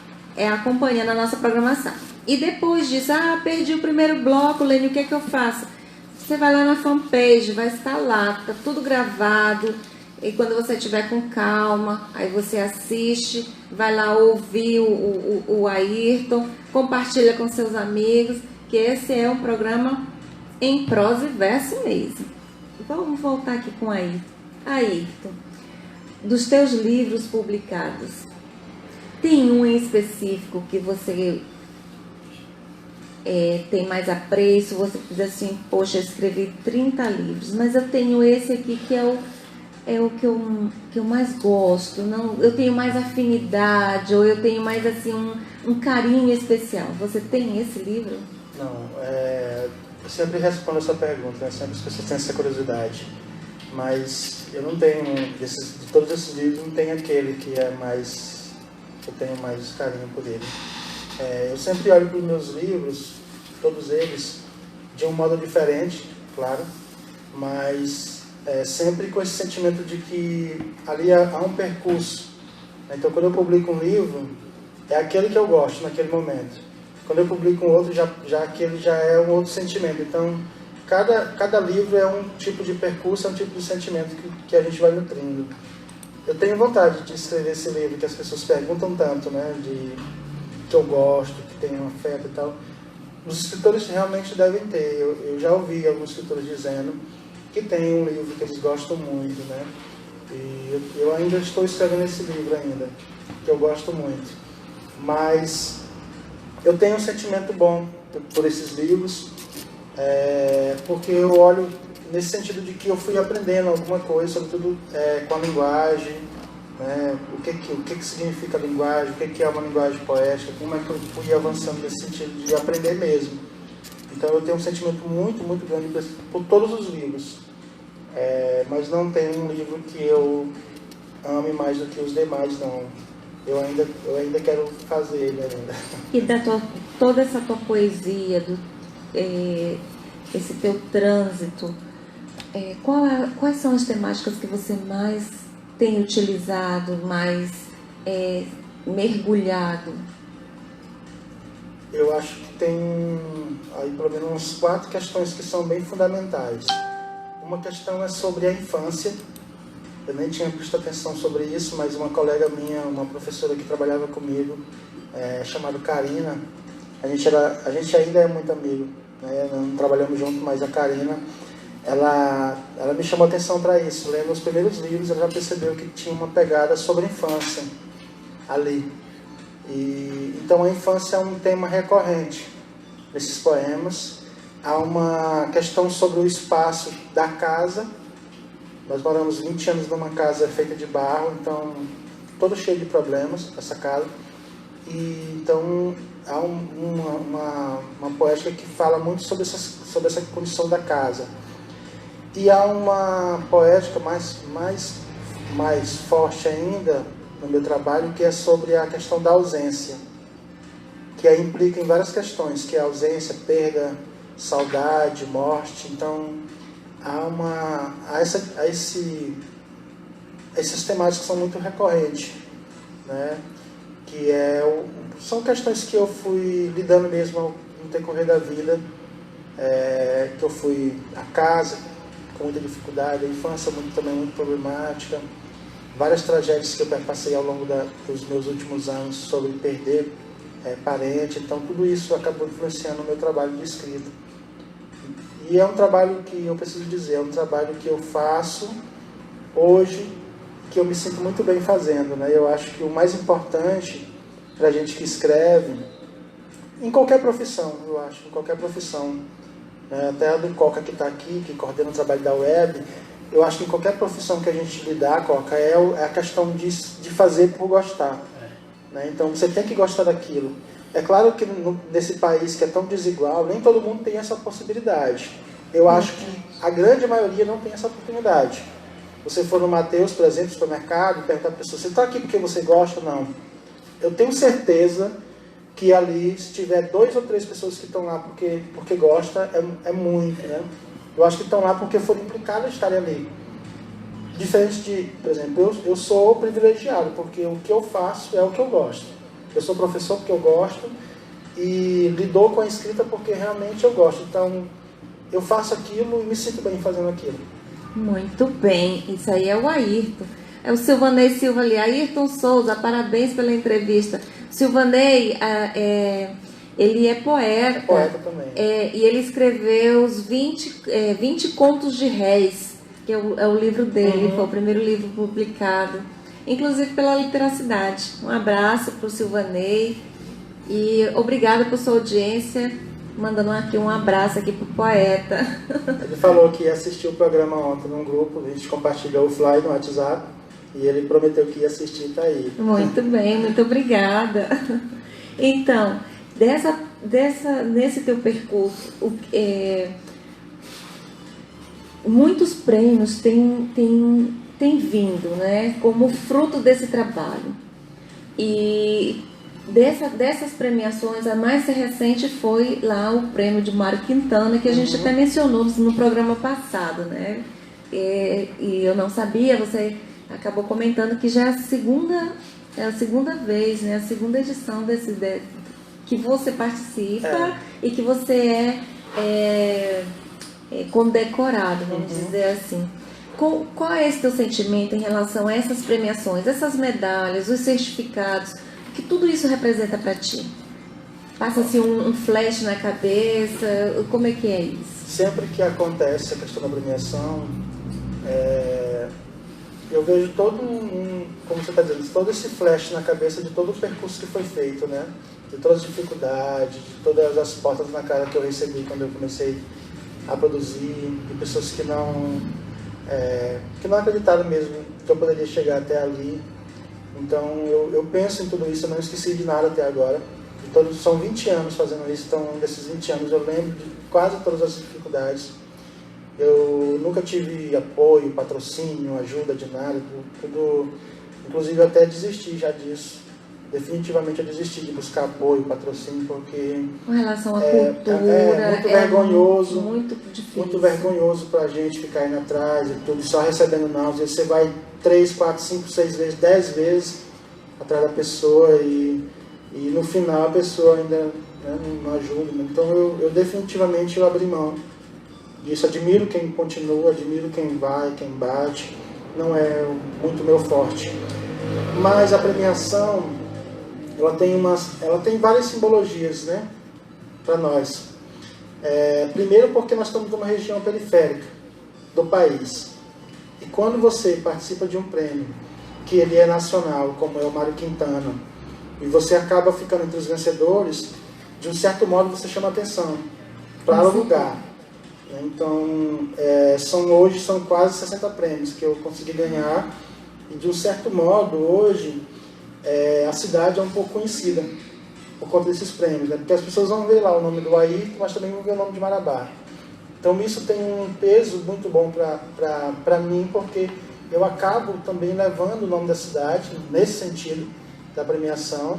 acompanhando a nossa programação. E depois disso, perdi o primeiro bloco, Lênin, o que é que eu faço? Você vai lá na fanpage, vai estar lá, tá tudo gravado. E quando você estiver com calma, aí você assiste, vai lá ouvir o Ayrton, compartilha com seus amigos, que esse é um programa em prosa e verso mesmo. Vamos voltar aqui com Ayrton. Ayrton, dos teus livros publicados, tem um em específico que você tem mais apreço? Você diz assim, poxa, eu escrevi 30 livros, mas eu tenho esse aqui que é o que eu mais gosto, não, eu tenho mais afinidade, ou eu tenho mais assim um carinho especial. Você tem esse livro? Não, eu sempre respondo essa pergunta, né? Sempre as pessoas têm essa curiosidade, mas eu não tenho, de todos esses livros, não tem aquele que é mais, eu tenho mais carinho por ele. Eu sempre olho para os meus livros, todos eles, de um modo diferente, claro, mas sempre com esse sentimento de que ali há um percurso. Então, quando eu publico um livro, é aquele que eu gosto naquele momento. Quando eu publico um outro, já aquele já é um outro sentimento. Então, cada livro é um tipo de percurso, é um tipo de sentimento que a gente vai nutrindo. Eu tenho vontade de escrever esse livro, que as pessoas perguntam tanto, né, que eu gosto, que tem um afeto e tal. Os escritores realmente devem ter. Eu já ouvi alguns escritores dizendo que tem um livro que eles gostam muito, né? E eu ainda estou escrevendo esse livro ainda, que eu gosto muito. Mas eu tenho um sentimento bom por esses livros, porque eu olho nesse sentido de que eu fui aprendendo alguma coisa, sobretudo com a linguagem, né? O que significa a linguagem, o que é uma linguagem poética, como é que eu fui avançando nesse sentido de aprender mesmo. Então eu tenho um sentimento muito, muito grande por todos os livros, mas não tem um livro que eu ame mais do que os demais, não. Eu ainda quero fazer ele ainda. E toda essa tua poesia, esse teu trânsito, quais são as temáticas que você mais tem utilizado, mais mergulhado? Eu acho que tem aí pelo menos umas 4 questões que são bem fundamentais. uma questão é sobre a infância. Eu nem tinha prestado atenção sobre isso, mas uma colega minha, uma professora que trabalhava comigo, chamada Karina, a gente ainda é muito amigo, né? Não trabalhamos junto, mas a Karina, ela me chamou a atenção para isso. Lendo os primeiros livros, ela já percebeu que tinha uma pegada sobre a infância ali. Então a infância é um tema recorrente nesses poemas. Há uma questão sobre o espaço da casa. Nós moramos 20 anos numa casa feita de barro, então todo cheio de problemas, essa casa. E então há uma poética que fala muito sobre essa condição da casa. E há uma poética mais forte ainda no meu trabalho, que é sobre a questão da ausência, que aí implica em várias questões, que é a ausência, perda, saudade, morte. Então essas temáticas são muito recorrentes, né? Que são questões que eu fui lidando mesmo no decorrer da vida, que eu fui a casa com muita dificuldade, a infância também muito problemática, várias tragédias que eu passei ao longo dos meus últimos anos sobre perder parente. Então tudo isso acabou influenciando o meu trabalho de escrita. E é um trabalho que eu preciso dizer, é um trabalho que eu faço hoje, que eu me sinto muito bem fazendo, né? Eu acho que o mais importante para a gente que escreve, em qualquer profissão, né? Até a do Coca que está aqui, que coordena o trabalho da web, eu acho que em qualquer profissão que a gente lidar, Coca, é a questão de fazer por gostar. Né? Então você tem que gostar daquilo. É claro que nesse país que é tão desigual, nem todo mundo tem essa possibilidade. Eu acho que a grande maioria não tem essa oportunidade. Você for no Mateus, por exemplo, no supermercado, perguntar para a pessoa, você está aqui porque você gosta ou não? Eu tenho certeza que ali, se tiver 2 ou 3 pessoas que estão lá porque gostam, é muito, né? Eu acho que estão lá porque foram implicadas em estarem ali. Diferente de, por exemplo, eu sou privilegiado, porque o que eu faço é o que eu gosto. Eu sou professor porque eu gosto e lido com a escrita porque realmente eu gosto. Então, eu faço aquilo e me sinto bem fazendo aquilo. Muito bem, isso aí é o Ayrton. É o Silvanei Silva ali. Ayrton Souza, parabéns pela entrevista. Silvanei, ele é poeta. Poeta também. E ele escreveu os 20 Contos de Réis, que é o livro dele, foi o primeiro livro publicado, inclusive pela Literacidade. Um abraço para o Silvanei e obrigada por sua audiência, mandando aqui um abraço aqui para o poeta. Ele falou que ia assistir o programa ontem num grupo, a gente compartilhou o fly no WhatsApp e ele prometeu que ia assistir, tá aí. Muito bem, muito obrigada. Então, nesse teu percurso, muitos prêmios têm vindo, né, como fruto desse trabalho. E dessas premiações, a mais recente foi lá o prêmio de Mário Quintana, que a gente até mencionou no programa passado, né? E eu não sabia, você acabou comentando que já é a segunda vez, né? A segunda edição que você participa e que você é condecorado, vamos dizer assim. Qual é esse teu sentimento em relação a essas premiações, essas medalhas, os certificados, o que tudo isso representa para ti? Passa-se um flash na cabeça, como é que é isso? Sempre que acontece a questão da premiação, eu vejo como você está dizendo, todo esse flash na cabeça de todo o percurso que foi feito, né? De todas as dificuldades, de todas as portas na cara que eu recebi quando eu comecei a produzir, de pessoas que não acreditaram mesmo que eu poderia chegar até ali. Então eu penso em tudo isso, eu não esqueci de nada até agora. São 20 anos fazendo isso, então desses 20 anos eu lembro de quase todas as dificuldades. Eu nunca tive apoio, patrocínio, ajuda de nada, tudo. Inclusive eu até desisti já disso. Definitivamente eu desisti de buscar apoio, patrocínio, porque com relação à cultura, é muito vergonhoso, muito difícil. Muito vergonhoso pra gente ficar indo atrás e tudo, só recebendo não. Às vezes você vai 3, 4, 5, 6 vezes, 10 vezes atrás da pessoa e no final a pessoa ainda, né, não ajuda. Então eu definitivamente abri mão disso. Admiro quem continua, admiro quem vai, quem bate. Não é muito meu forte. Mas a premiação, ela tem várias simbologias, né, para nós. Primeiro porque nós estamos numa região periférica do país. E quando você participa de um prêmio que ele é nacional, como é o Mário Quintana, e você acaba ficando entre os vencedores, de um certo modo você chama atenção para o lugar. Então, hoje são quase 60 prêmios que eu consegui ganhar, e de um certo modo, hoje, a cidade é um pouco conhecida por conta desses prêmios, né? Porque as pessoas vão ver lá o nome do Ayrton, mas também vão ver o nome de Marabá. Então isso tem um peso muito bom para mim, porque eu acabo também levando o nome da cidade, nesse sentido, da premiação,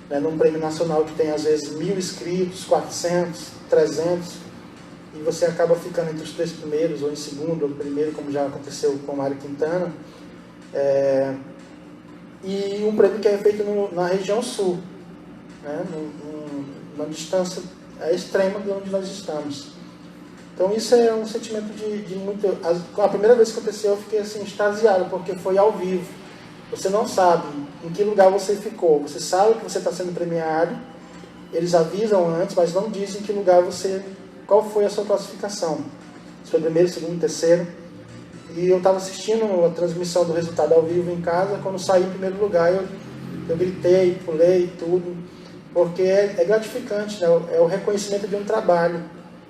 né? Num prêmio nacional que tem às vezes 1.000 inscritos, 400, 300, e você acaba ficando entre os 3 primeiros, ou em segundo, ou primeiro, como já aconteceu com o Mário Quintana. E um prêmio que é feito na região sul, né? Numa distância extrema de onde nós estamos. Então isso é um sentimento de muito... A primeira vez que aconteceu eu fiquei assim, extasiado, porque foi ao vivo. Você não sabe em que lugar você ficou. Você sabe que você está sendo premiado, eles avisam antes, mas não dizem em que lugar qual foi a sua classificação. Se foi primeiro, segundo, terceiro. E eu estava assistindo a transmissão do resultado ao vivo em casa, quando saí em primeiro lugar eu gritei, pulei tudo, porque é gratificante, né? É o reconhecimento de um trabalho,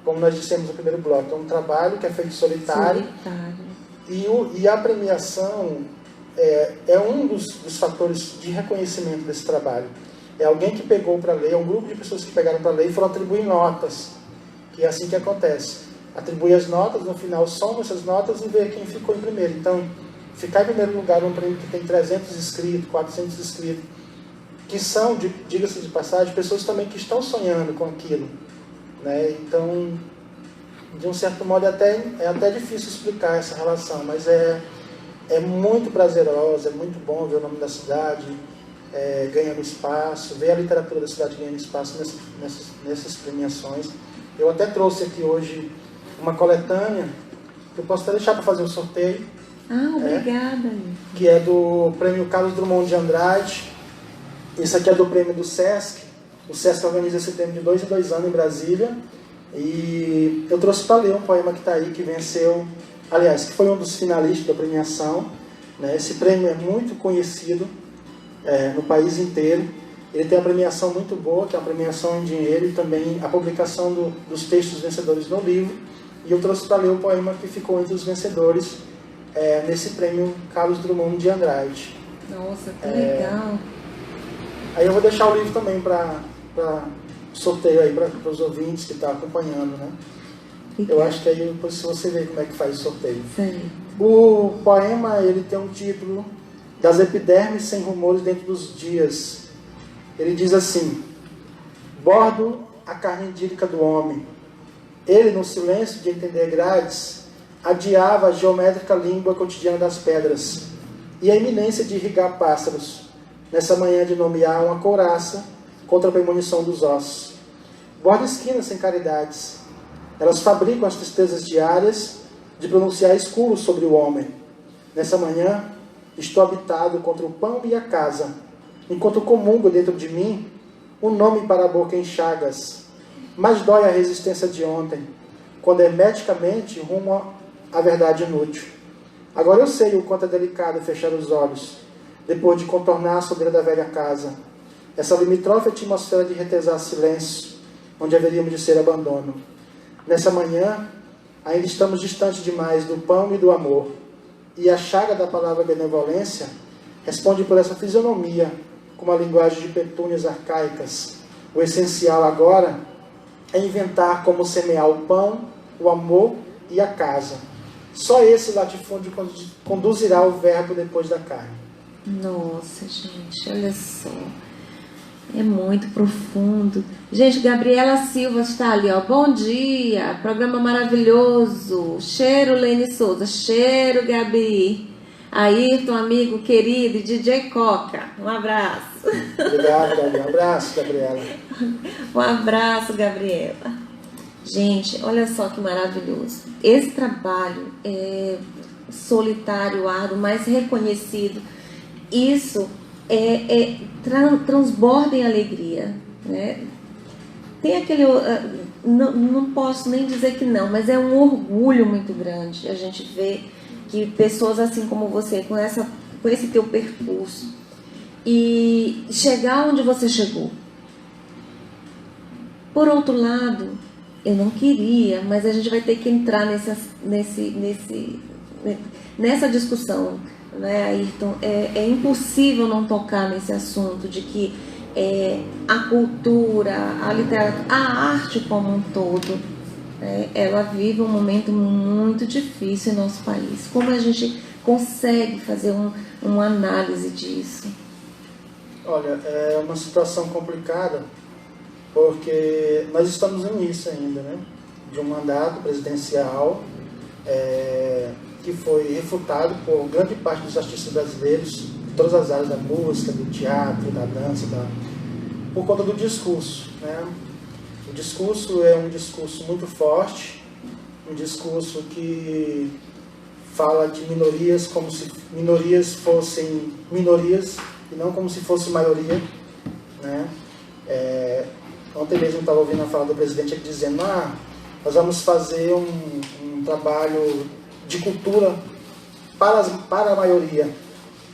como nós dissemos no primeiro bloco. É um trabalho que é feito solitário. E a premiação é um dos fatores de reconhecimento desse trabalho. É alguém que pegou para ler, é um grupo de pessoas que pegaram para ler e foram atribuir notas, que é assim que acontece. Atribui as notas, no final soma essas notas e vê quem ficou em primeiro. Então, ficar em primeiro lugar num prêmio que tem 300 inscritos, 400 inscritos, que são, diga-se de passagem, pessoas também que estão sonhando com aquilo, né? Então, de um certo modo, é até difícil explicar essa relação, mas é muito prazerosa, é muito bom ver o nome da cidade ganhando espaço, ver a literatura da cidade ganhando espaço nessas premiações. Eu até trouxe aqui hoje uma coletânea, que eu posso até deixar para fazer o sorteio. Obrigada. Que é do prêmio Carlos Drummond de Andrade. Esse aqui é do prêmio do Sesc. O Sesc organiza esse prêmio de 2 em 2 anos em Brasília. E eu trouxe para ler um poema que está aí, que venceu, aliás, que foi um dos finalistas da premiação, né? Esse prêmio é muito conhecido no país inteiro. Ele tem uma premiação muito boa, que é uma premiação em dinheiro, e também a publicação dos textos vencedores no livro. E eu trouxe para ler o poema que ficou entre os vencedores nesse prêmio Carlos Drummond de Andrade. Nossa, que legal. Aí eu vou deixar o livro também para sorteio aí para os ouvintes que estão acompanhando, né? Eu acho que aí depois você vê como é que faz o sorteio. Sim. O poema, ele tem um título: Das epidermes sem rumores dentro dos dias. Ele diz assim: bordo a carne idílica do homem. Ele, no silêncio de entender grades, adiava a geométrica língua cotidiana das pedras e a iminência de irrigar pássaros, nessa manhã de nomear uma couraça contra a premonição dos ossos. Borda esquinas sem caridades. Elas fabricam as tristezas diárias de pronunciar escuros sobre o homem. Nessa manhã, estou habitado contra o pão e a casa, enquanto comungo dentro de mim o nome para a boca em chagas. Mas dói a resistência de ontem, quando hermeticamente rumo à verdade inútil. Agora eu sei o quanto é delicado fechar os olhos, depois de contornar a sobeira da velha casa, essa limitrofe atmosfera de retesar silêncio, onde haveríamos de ser abandono. Nessa manhã, ainda estamos distantes demais do pão e do amor, e a chaga da palavra benevolência responde por essa fisionomia, com uma linguagem de petúnias arcaicas. O essencial agora é inventar como semear o pão, o amor e a casa. Só esse latifúndio conduzirá o verbo depois da carne. Nossa, gente, olha só. É muito profundo. Gente, Gabriela Silva está ali, ó. Bom dia, programa maravilhoso. Cheiro, Lene Souza. Cheiro, Gabi. Ayrton, amigo querido, e DJ Coca. Um abraço. Obrigado, Gabi. Um abraço, Gabriela. Um abraço, Gabriela. Gente, olha só que maravilhoso. Esse trabalho é solitário, árduo, mas reconhecido. Isso transborda em alegria, né? Tem aquele... Não posso nem dizer que não, mas é um orgulho muito grande a gente ver que pessoas assim como você, com esse teu percurso, e chegar onde você chegou. Por outro lado, eu não queria, mas a gente vai ter que entrar nessa discussão, né, Ayrton? É impossível não tocar nesse assunto de que a cultura, a literatura, a arte como um todo, ela vive um momento muito difícil em nosso país. Como a gente consegue fazer uma análise disso? Olha, é uma situação complicada, porque nós estamos no início ainda, né, de um mandato presidencial que foi refutado por grande parte dos artistas brasileiros, de todas as áreas da música, do teatro, da dança, por conta do discurso, né? O discurso é um discurso muito forte, um discurso que fala de minorias como se minorias fossem minorias e não como se fosse maioria, né? Ontem mesmo eu estava ouvindo a fala do presidente aqui dizendo: nós vamos fazer um trabalho de cultura para a maioria,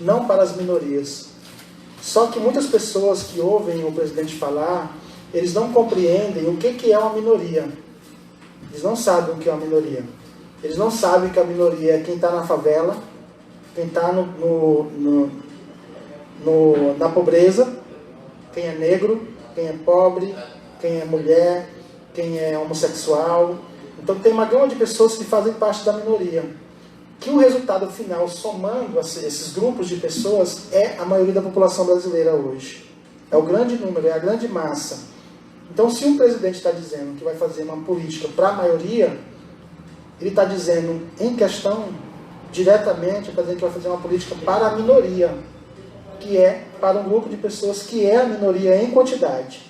não para as minorias. Só que muitas pessoas que ouvem o presidente falar, eles não compreendem o que é uma minoria. Eles não sabem o que é uma minoria. Eles não sabem que a minoria é quem está na favela, quem está na pobreza, quem é negro, quem é pobre, quem é mulher, quem é homossexual. Então tem uma gama de pessoas que fazem parte da minoria. Que o resultado final, somando esses grupos de pessoas, é a maioria da população brasileira hoje. É o grande número, é a grande massa. Então, se um presidente está dizendo que vai fazer uma política para a maioria, ele está dizendo, em questão, diretamente, está dizendo que vai fazer uma política para a minoria, que é para um grupo de pessoas que é a minoria em quantidade,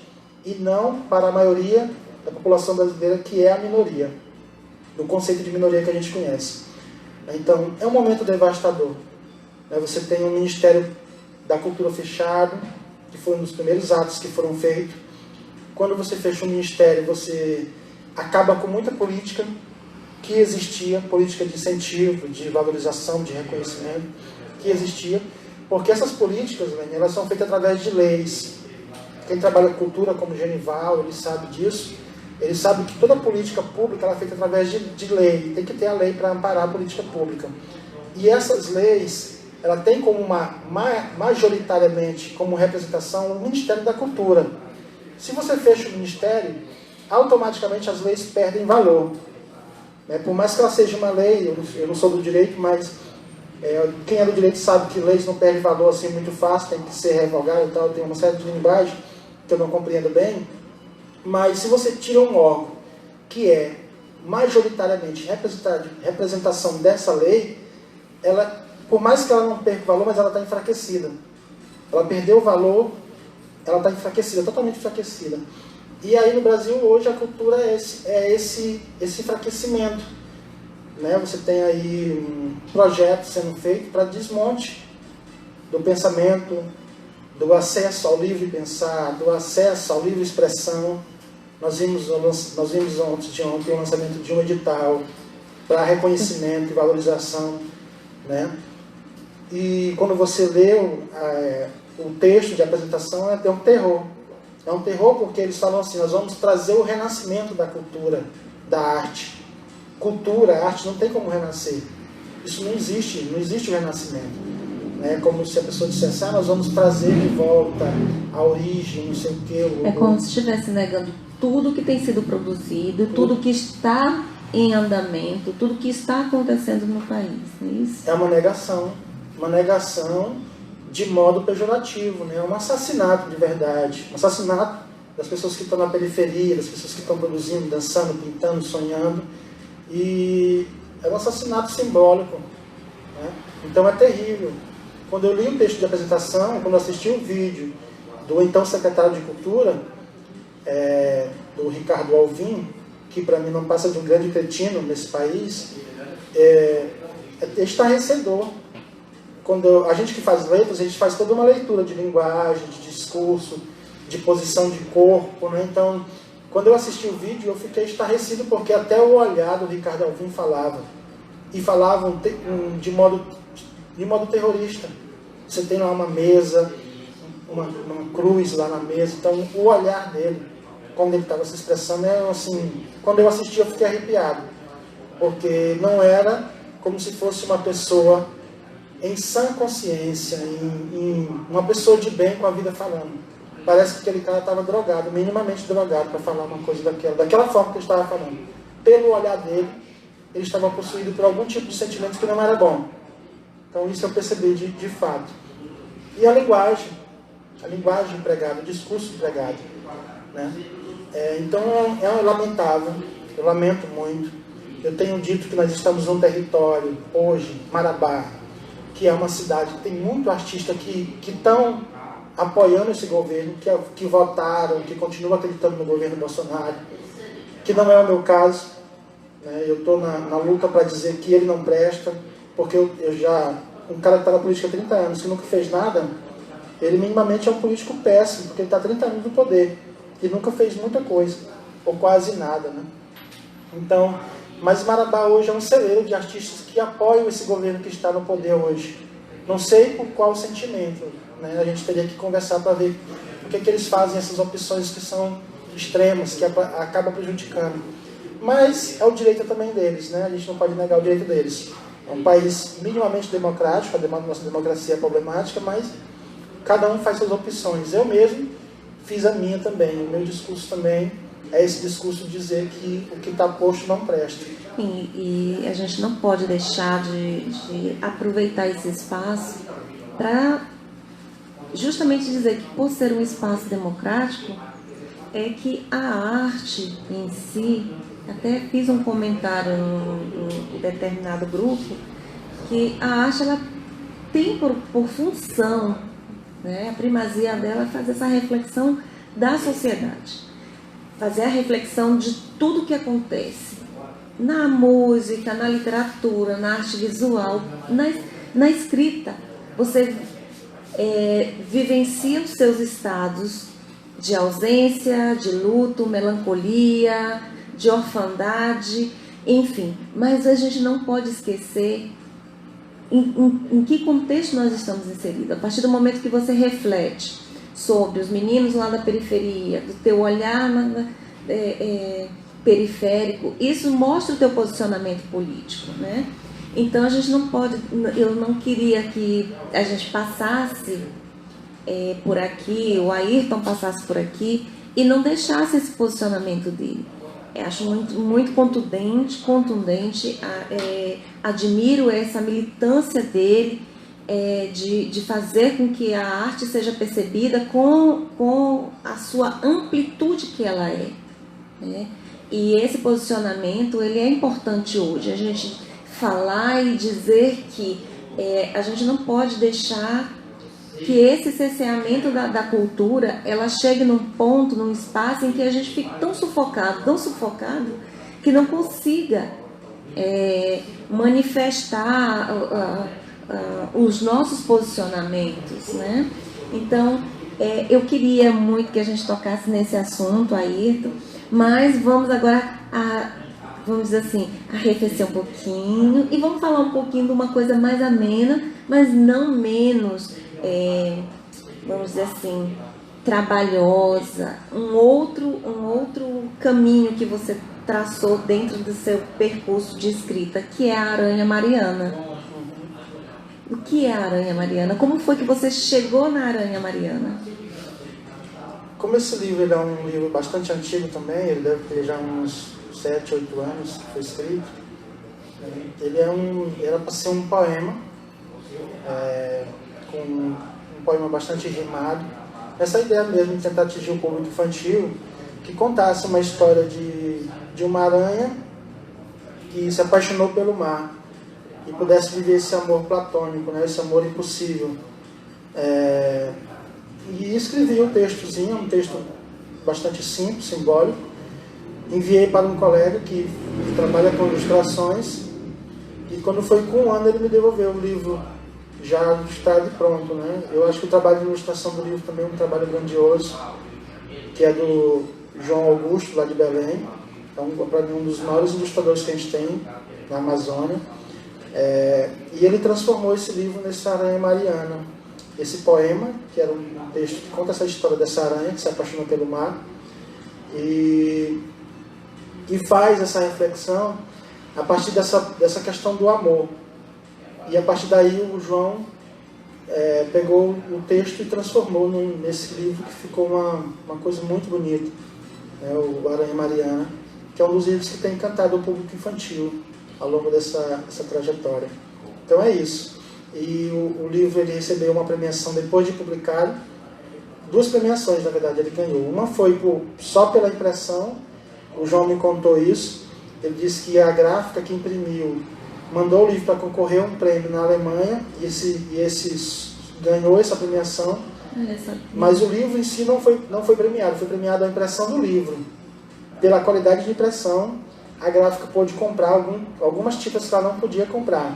e não para a maioria da população brasileira, que é a minoria, no conceito de minoria que a gente conhece. Então, é um momento devastador. Você tem um Ministério da Cultura fechado, que foi um dos primeiros atos que foram feitos. Quando você fecha um ministério, você acaba com muita política que existia, política de incentivo, de valorização, de reconhecimento, que existia, porque essas políticas, elas são feitas através de leis. Quem trabalha com cultura, como Genival, ele sabe disso. Ele sabe que toda política pública ela é feita através de lei. Tem que ter a lei para amparar a política pública. E essas leis, ela tem como majoritariamente como representação o Ministério da Cultura. Se você fecha o Ministério, automaticamente as leis perdem valor. Por mais que ela seja uma lei, eu não sou do direito, mas quem é do direito sabe que leis não perdem valor assim muito fácil, tem que ser revogada e tal, tem uma série de linguagem que eu não compreendo bem. Mas se você tira um órgão que é majoritariamente representação dessa lei, ela, por mais que ela não perca valor, mas ela está enfraquecida. Ela perdeu o valor, ela está enfraquecida, totalmente enfraquecida. E aí no Brasil hoje a cultura é esse enfraquecimento. Você tem aí projetos sendo feitos para desmonte do pensamento, do acesso ao livre pensar, do acesso ao livre expressão. Nós vimos antes de ontem o lançamento de um edital para reconhecimento e valorização, E quando você lê o texto de apresentação, é um terror. É um terror porque eles falam assim: nós vamos trazer o renascimento da cultura, da arte. Cultura, arte não tem como renascer. Isso não existe o renascimento. É como se a pessoa dissesse: nós vamos trazer de volta a origem, não sei o quê. É como se estivesse negando tudo que tem sido produzido, tudo que está em andamento, tudo que está acontecendo no país. Não é isso? É uma negação de modo pejorativo, um assassinato de verdade, um assassinato das pessoas que estão na periferia, das pessoas que estão produzindo, dançando, pintando, sonhando, e é um assassinato simbólico. Então é terrível. Quando eu li o texto de apresentação, quando eu assisti o vídeo do então secretário de Cultura, do Ricardo Alvim, que para mim não passa de um grande cretino nesse país, é estarrecedor. Quando a gente que faz letras, a gente faz toda uma leitura de linguagem, de discurso, de posição de corpo, né? Então, quando eu assisti o vídeo, eu fiquei estarrecido, porque até o olhar do Ricardo Alvim falava. E falavam de modo terrorista. Você tem lá uma mesa, uma cruz lá na mesa. Então, o olhar dele, quando ele estava se expressando, é assim... Quando eu assisti, eu fiquei arrepiado. Porque não era como se fosse uma pessoa em sã consciência, uma pessoa de bem com a vida falando. Parece que aquele cara estava drogado, minimamente drogado, para falar uma coisa daquela forma que ele estava falando. Pelo olhar dele, ele estava possuído por algum tipo de sentimento que não era bom. Então isso eu percebi de fato. E a linguagem empregada, o discurso empregado, né? Então é lamentável, eu lamento muito. Eu tenho dito que nós estamos num território, hoje, Marabá, que é uma cidade que tem muito artista que estão apoiando esse governo, que votaram, que continuam acreditando no governo Bolsonaro, que não é o meu caso, né? Eu estou na luta para dizer que ele não presta, porque um cara que está na política há 30 anos, que nunca fez nada, ele minimamente é um político péssimo, porque ele está há 30 anos no poder, e nunca fez muita coisa, ou quase nada, né? Então, mas Marabá hoje é um celeiro de artistas que apoiam esse governo que está no poder hoje. Não sei por qual sentimento, né? A gente teria que conversar para ver por que eles fazem essas opções que são extremas, que acabam prejudicando. Mas é o direito também deles, né? A gente não pode negar o direito deles. É um país minimamente democrático, a nossa democracia é problemática, mas cada um faz suas opções. Eu mesmo fiz a minha também. O meu discurso também é esse discurso de dizer que o que está posto não presta. Sim, e a gente não pode deixar de aproveitar esse espaço para justamente dizer que, por ser um espaço democrático, é que a arte em si, até fiz um comentário em determinado grupo, que a arte ela tem por função, né, a primazia dela é fazer essa reflexão da sociedade, fazer a reflexão de tudo que acontece na música, na literatura, na arte visual, na escrita. Você vivencia os seus estados de ausência, de luto, melancolia, de orfandade, enfim. Mas a gente não pode esquecer em que contexto nós estamos inseridos. A partir do momento que você reflete sobre os meninos lá da periferia, do teu olhar periférico, isso mostra o teu posicionamento político, né? Então a gente não pode, eu não queria que a gente passasse por aqui, o Ayrton passasse por aqui e não deixasse esse posicionamento dele. Acho muito contundente, admiro essa militância dele, de fazer com que a arte seja percebida com a sua amplitude que ela é, né? E esse posicionamento ele é importante hoje, a gente falar e dizer que a gente não pode deixar que esse cerceamento da cultura ela chegue num ponto, num espaço em que a gente fique tão sufocado, que não consiga manifestar os nossos posicionamentos, né? Então, eu queria muito que a gente tocasse nesse assunto, Ayrton, mas vamos agora vamos dizer assim, arrefecer um pouquinho e vamos falar um pouquinho de uma coisa mais amena, mas não menos, vamos dizer assim, trabalhosa, um outro caminho que você traçou dentro do seu percurso de escrita, que é a Aranha Mariana. O que é a Aranha Mariana? Como foi que você chegou na Aranha Mariana? Como esse livro é um livro bastante antigo também, ele deve ter já uns 7, 8 anos que foi escrito, ele era para ser um poema, com um poema bastante rimado. Essa ideia mesmo de tentar atingir o público infantil, que contasse uma história de uma aranha que se apaixonou pelo mar e pudesse viver esse amor platônico, né, esse amor impossível. E escrevi um textozinho, um texto bastante simples, simbólico, enviei para um colega que trabalha com ilustrações, e quando foi com um ano ele me devolveu o livro já ilustrado e pronto, né? Eu acho que o trabalho de ilustração do livro também é um trabalho grandioso, que é do João Augusto, lá de Belém. Então, para mim, um dos maiores ilustradores que a gente tem na Amazônia. E ele transformou esse livro nessa Aranha Mariana. Esse poema, que era um texto que conta essa história dessa aranha que se apaixonou pelo mar, e faz essa reflexão a partir dessa questão do amor. E a partir daí o João pegou o texto e transformou nesse livro, que ficou uma coisa muito bonita, né? O Aranha Mariana, que é um dos livros que tem encantado o público infantil ao longo dessa trajetória. Então é isso. E o livro ele recebeu uma premiação depois de publicado. 2 premiações, na verdade, ele ganhou. Uma foi só pela impressão. O João me contou isso. Ele disse que a gráfica que imprimiu mandou o livro para concorrer a um prêmio na Alemanha, e ganhou essa premiação. Mas o livro em si não foi premiado. Foi premiado a impressão do livro. Pela qualidade de impressão, a gráfica pôde comprar algumas tintas que ela não podia comprar,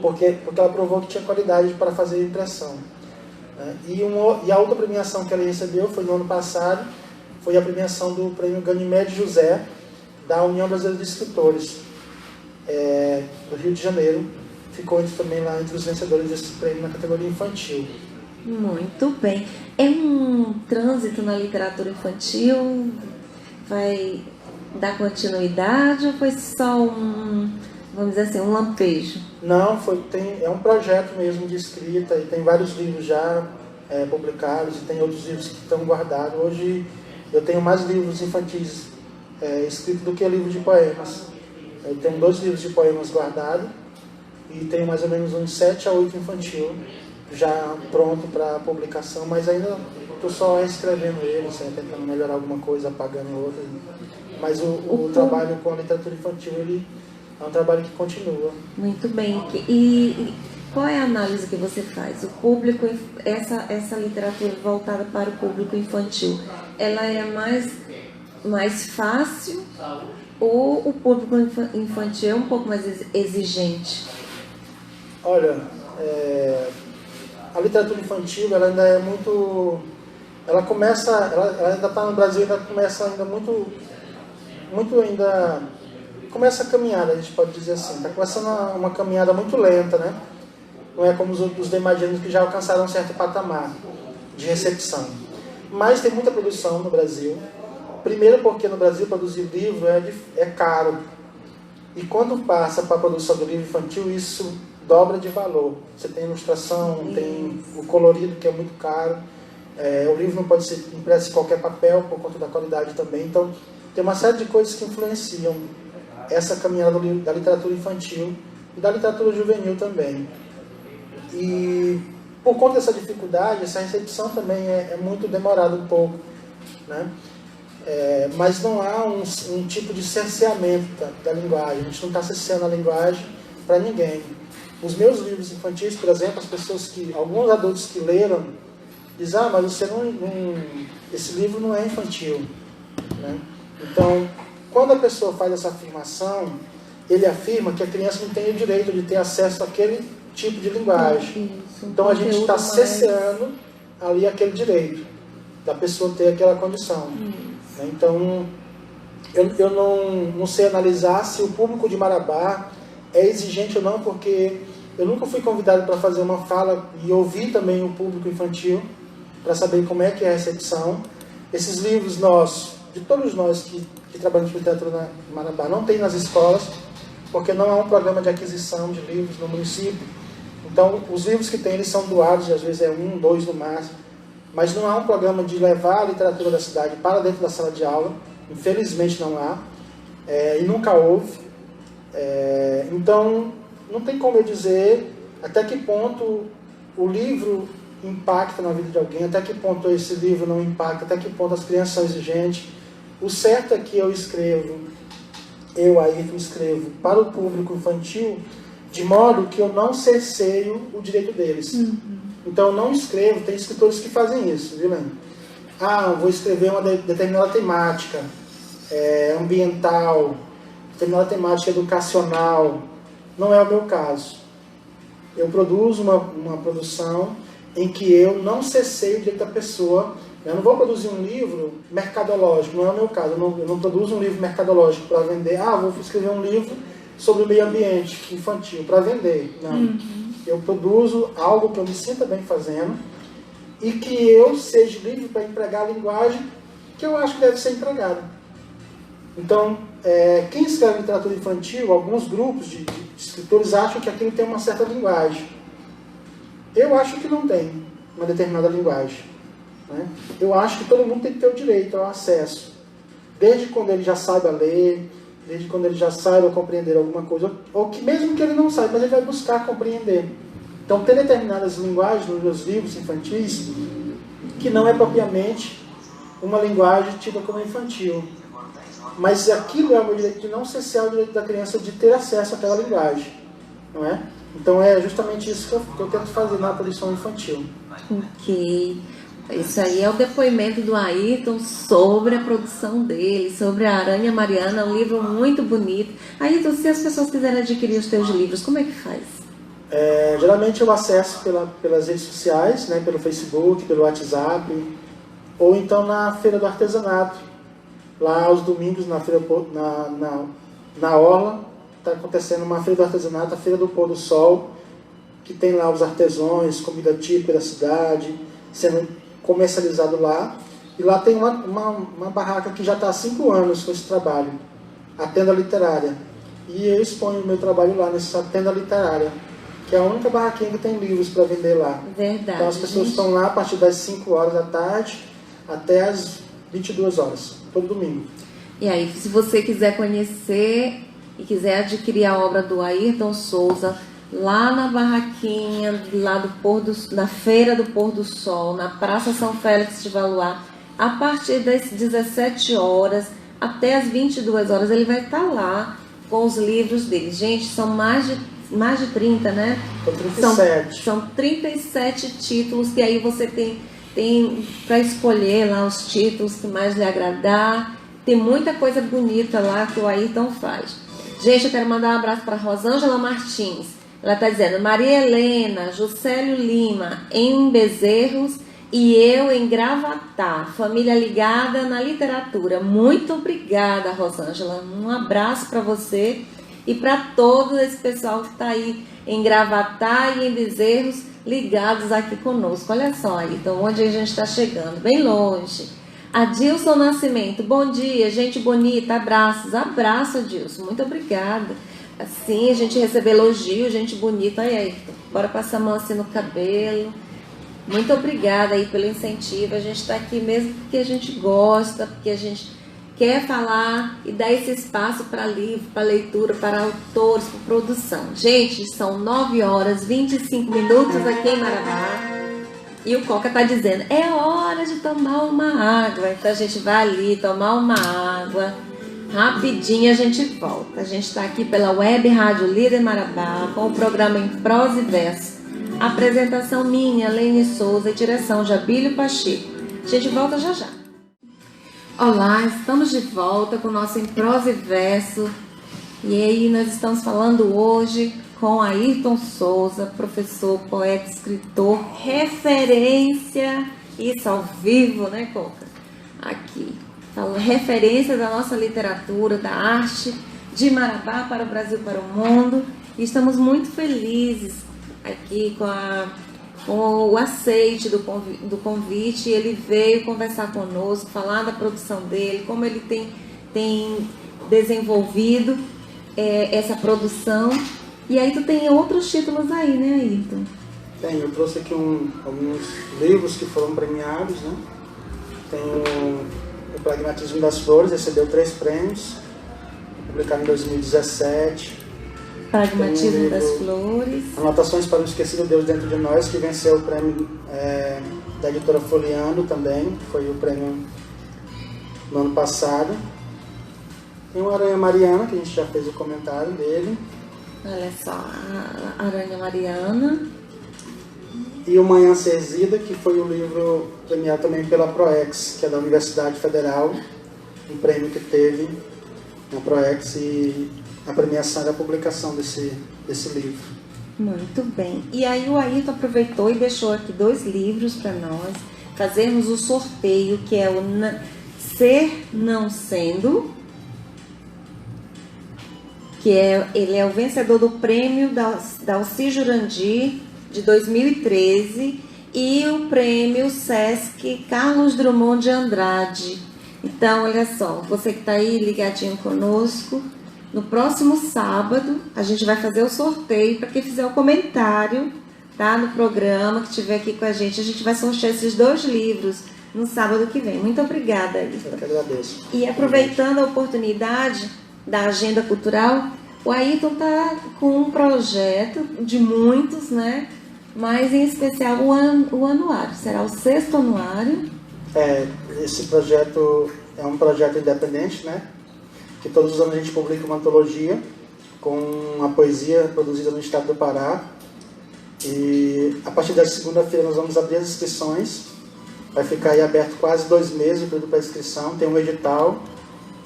porque ela provou que tinha qualidade para fazer a impressão. E a outra premiação que ela recebeu foi no ano passado, foi a premiação do prêmio Ganymede José, da União Brasileira de Escritores, do Rio de Janeiro. Ficou também lá entre os vencedores desse prêmio na categoria infantil. Muito bem. É um trânsito na literatura infantil? Vai dar continuidade ou foi só vamos dizer assim, um lampejo? Não, é um projeto mesmo de escrita, e tem vários livros já publicados, e tem outros livros que estão guardados. Hoje eu tenho mais livros infantis escritos do que livros de poemas. Eu tenho 2 livros de poemas guardados, e tenho mais ou menos uns 7 a 8 infantil já pronto para publicação, mas ainda estou só reescrevendo eles, tentando melhorar alguma coisa, apagando outra. Mas o trabalho com a literatura infantil, ele é um trabalho que continua. Muito bem. E qual é a análise que você faz? O público, essa literatura voltada para o público infantil, ela é mais fácil, ou o público infantil é um pouco mais exigente? Olha, a literatura infantil, ela ainda é muito... Ela ainda está no Brasil, ainda começa ainda muito ainda... Começa a caminhada, a gente pode dizer assim. Está começando uma caminhada muito lenta, né? Não é como os demais gêneros que já alcançaram um certo patamar de recepção. Mas tem muita produção no Brasil. Primeiro porque no Brasil produzir livro é caro. E quando passa para a produção do livro infantil, isso dobra de valor. Você tem ilustração, tem o colorido, que é muito caro. O livro não pode ser impresso em qualquer papel, por conta da qualidade também. Então, tem uma série de coisas que influenciam essa caminhada da literatura infantil e da literatura juvenil também. E por conta dessa dificuldade, essa recepção também é muito demorada um pouco, né? Mas não há um tipo de cerceamento da linguagem. A gente não está cerceando a linguagem para ninguém. Os meus livros infantis, por exemplo, alguns adultos que leram, dizem: mas você esse livro não é infantil, né? Então, quando a pessoa faz essa afirmação, ele afirma que a criança não tem o direito de ter acesso àquele tipo de linguagem. Então a gente está cerceando ali aquele direito da pessoa ter aquela condição. Então, eu não sei analisar se o público de Marabá é exigente ou não, porque eu nunca fui convidado para fazer uma fala e ouvir também o público infantil para saber como é que é a recepção. Esses livros nossos, de todos nós que trabalhamos com literatura na Marabá, não tem nas escolas, porque não há um programa de aquisição de livros no município. Então, os livros que tem, eles são doados, às vezes é 1, 2 no máximo, mas não há um programa de levar a literatura da cidade para dentro da sala de aula. Infelizmente não há, e nunca houve. Então, não tem como eu dizer até que ponto o livro impacta na vida de alguém, até que ponto esse livro não impacta, até que ponto as crianças são exigentes. O certo é que eu Ayrton, escrevo para o público infantil, de modo que eu não cerceio o direito deles. Então, eu não escrevo, tem escritores que fazem isso, viu, Lênin? Vou escrever uma determinada temática, ambiental, determinada temática educacional. Não é o meu caso. Eu produzo uma produção em que eu não cessei o direito da pessoa. Eu não vou produzir um livro mercadológico, não é o meu caso. Eu não produzo um livro mercadológico para vender. Vou escrever um livro sobre o meio ambiente infantil para vender. Não. Eu produzo algo que eu me sinta bem fazendo e que eu seja livre para empregar a linguagem que eu acho que deve ser empregada. Então, quem escreve literatura infantil, alguns grupos de escritores acham que aquilo tem uma certa linguagem. Eu acho que não tem uma determinada linguagem. Né? Eu acho que todo mundo tem que ter o direito ao acesso. Desde quando ele já saiba ler, desde quando ele já saiba compreender alguma coisa, ou que mesmo que ele não saiba, mas ele vai buscar compreender. Então, tem determinadas linguagens nos meus livros infantis que não é propriamente uma linguagem tida como infantil. Mas aquilo é o meu direito de não cessar o direito da criança de ter acesso àquela linguagem. Não é? Então, é justamente isso que eu tento fazer na produção infantil. Ok. Isso aí é o depoimento do Ayrton sobre a produção dele, sobre a Aranha Mariana, um livro muito bonito. Ayrton, se as pessoas quiserem adquirir os teus livros, como é que faz? Geralmente eu acesso pelas redes sociais, né, pelo Facebook, pelo WhatsApp, ou então na Feira do Artesanato. Lá aos domingos, na Orla, está acontecendo uma Feira do Artesanato, a Feira do Pôr do Sol, que tem lá os artesãos, comida típica da cidade, sendo comercializado lá. E lá tem uma barraca que já está há 5 anos com esse trabalho, a Tenda Literária. E eu exponho o meu trabalho lá nessa Tenda Literária, que é a única barraquinha que tem livros para vender lá. Verdade. Então as pessoas estão lá a partir das 5 horas da tarde até as 22 horas, todo domingo. E aí, se você quiser conhecer e quiser adquirir a obra do Ayrton Souza, lá na barraquinha, lá na Feira do Pôr do Sol, na Praça São Félix de Valois, a partir das 17 horas até as 22 horas, ele vai estar lá com os livros dele. Gente, são mais de 30, né? São 37. São 37 títulos que aí você tem para escolher lá os títulos que mais lhe agradar. Tem muita coisa bonita lá que o Ayrton faz. Gente, eu quero mandar um abraço para Rosângela Martins. Ela está dizendo: Maria Helena, Juscelio Lima, em Bezerros e eu em Gravatá. Família ligada na literatura. Muito obrigada, Rosângela. Um abraço para você e para todo esse pessoal que está aí em Gravatá e em Bezerros ligados aqui conosco. Olha só aí, então onde a gente está chegando, bem longe. Adilson Nascimento, bom dia, gente bonita, abraços. Abraço, Adilson, muito obrigada. Assim, a gente recebe elogio, gente bonita. Aí, bora passar a mão assim no cabelo. Muito obrigada aí pelo incentivo. A gente está aqui mesmo porque a gente gosta, porque a gente quer falar e dar esse espaço para livro, para leitura, para autores, para produção. Gente, são 9 horas 25 minutos aqui em Marabá. E o Coca está dizendo, é hora de tomar uma água. Então a gente vai ali tomar uma água. Rapidinho a gente volta. A gente está aqui pela Web Rádio Líder Marabá com o programa Em Prosa e Verso. Apresentação minha, Lene Souza, e direção de Abílio Pacheco. A gente volta já já. Olá, estamos de volta com o nosso Em Prosa e Verso. E aí nós estamos falando hoje com Ayrton Souza, professor, poeta, escritor, referência, isso ao vivo, né, Coca? Aqui, falando referência da nossa literatura, da arte de Marabá para o Brasil, para o mundo. E estamos muito felizes aqui com o aceite do convite. Ele veio conversar conosco, falar da produção dele, como ele tem desenvolvido essa produção. E aí tu tem outros títulos aí, né, Ayrton? Tenho, eu trouxe aqui alguns livros que foram premiados, né? Tem o Pragmatismo das Flores, recebeu 3 prêmios, publicado em 2017. Pragmatismo das Flores. Anotações para o Esquecido Deus Dentro de Nós, que venceu o prêmio da editora Folheando também, foi o prêmio no ano passado. Tem o Aranha Mariana, que a gente já fez o comentário dele. Olha só, a Aranha Mariana. E o Manhã Cerzida, que foi o livro premiado também pela ProEx, que é da Universidade Federal. um prêmio que teve na ProEx e a premiação da publicação desse livro. Muito bem. E aí o Ayrton aproveitou e deixou aqui 2 livros para nós fazermos o sorteio, que é o Ser Não Sendo, que ele é o vencedor do prêmio da Alci Jurandir de 2013 e o prêmio Sesc Carlos Drummond de Andrade. Então, olha só, você que está aí ligadinho conosco, no próximo sábado a gente vai fazer o sorteio para quem fizer o comentário, tá? No programa, que estiver aqui com a gente vai sortear esses 2 livros no sábado que vem. Muito obrigada, Ayrton. Eu que agradeço. E aproveitando a oportunidade da agenda cultural, o Ayrton está com um projeto de muitos, né? Mas em especial o anuário. Será o 6º anuário. Esse projeto é um projeto independente, né? Que todos os anos a gente publica uma antologia com uma poesia produzida no estado do Pará. E a partir da segunda-feira nós vamos abrir as inscrições. Vai ficar aí aberto quase 2 meses o período para inscrição. Tem um edital,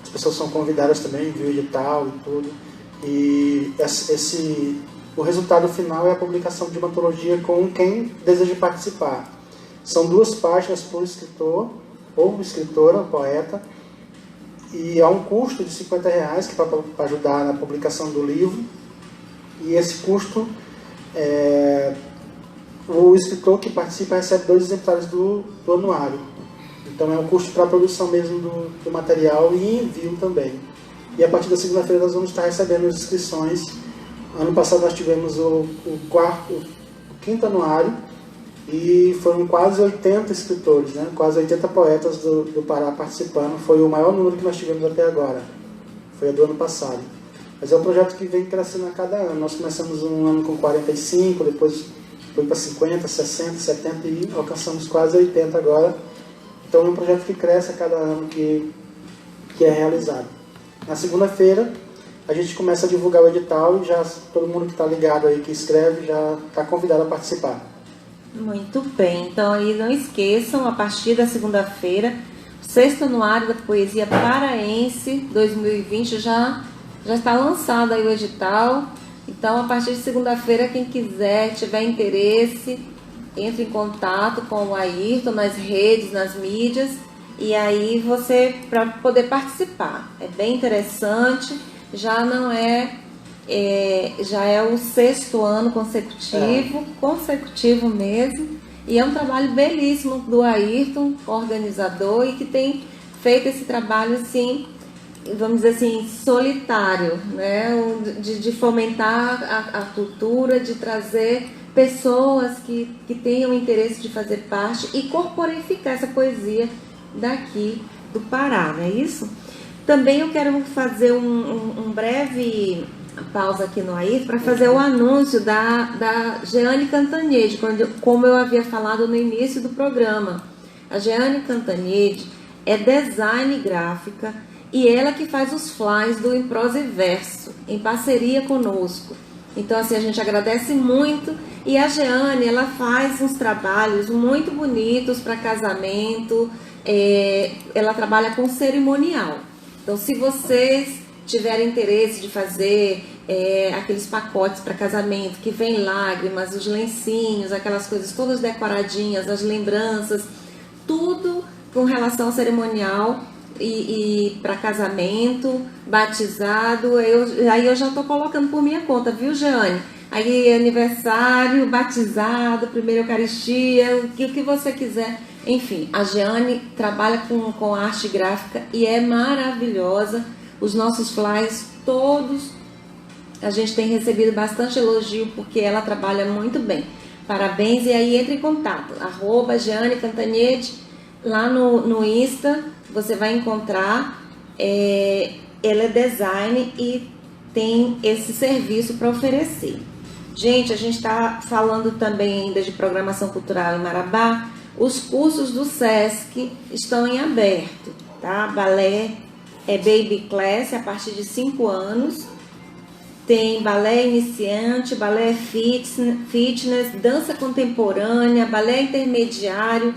as pessoas são convidadas também, viu o edital e tudo. E o resultado final é a publicação de uma antologia com quem deseja participar. São 2 páginas por escritor, ou escritora, ou poeta, e há um custo de R$50, que é para ajudar na publicação do livro. E esse custo, o escritor que participa recebe 2 exemplares do anuário. Então é um custo para a produção mesmo do material e envio também. E a partir da segunda-feira nós vamos estar recebendo as inscrições. Ano passado nós tivemos o 5º anuário e foram quase 80 escritores, né? Quase 80 poetas do Pará participando. Foi o maior número que nós tivemos até agora. Foi a do ano passado. Mas é um projeto que vem crescendo a cada ano. Nós começamos um ano com 45, depois foi para 50, 60, 70 e alcançamos quase 80 agora. Então é um projeto que cresce a cada ano que é realizado. Na segunda-feira a gente começa a divulgar o edital e já todo mundo que está ligado aí, que escreve, já está convidado a participar. Muito bem, então aí não esqueçam, a partir da segunda-feira, o 6º anuário da Poesia Paraense 2020 já está lançado aí o edital. Então, a partir de segunda-feira, quem quiser, tiver interesse, entre em contato com o Ayrton nas redes, nas mídias, e aí você, para poder participar. É bem interessante, já não já é o 6º ano consecutivo mesmo, e é um trabalho belíssimo do Ayrton, organizador, e que tem feito esse trabalho assim, vamos dizer assim, solitário, né? De fomentar a cultura, de trazer pessoas que tenham interesse de fazer parte e corporificar essa poesia daqui do Pará, não é isso? Também eu quero fazer um breve pausa aqui no Ayrton para fazer o anúncio da Jeane Cantanhede, como eu havia falado no início do programa. A Jeane Cantanhede é design gráfica e ela que faz os flyers do Em Prosa e Verso, em parceria conosco. Então, assim, a gente agradece muito. E a Jeane, ela faz uns trabalhos muito bonitos para casamento. Ela trabalha com cerimonial. Então, se vocês tiverem interesse de fazer aqueles pacotes para casamento, que vem lágrimas, os lencinhos, aquelas coisas todas decoradinhas, as lembranças, tudo com relação ao cerimonial e para casamento, batizado, aí eu já estou colocando por minha conta, viu, Jeane? Aí aniversário, batizado, primeira Eucaristia, o que você quiser. Enfim, a Jeane trabalha com arte gráfica e é maravilhosa. Os nossos flyers todos, a gente tem recebido bastante elogio porque ela trabalha muito bem. Parabéns, e aí entre em contato, @Jeane Cantanhede, lá no Insta, você vai encontrar. Ela é design e tem esse serviço para oferecer. Gente, a gente está falando também ainda de programação cultural em Marabá. Os cursos do Sesc estão em aberto, tá? Balé Baby Class a partir de 5 anos. Tem balé iniciante, balé fitness, dança contemporânea, balé intermediário,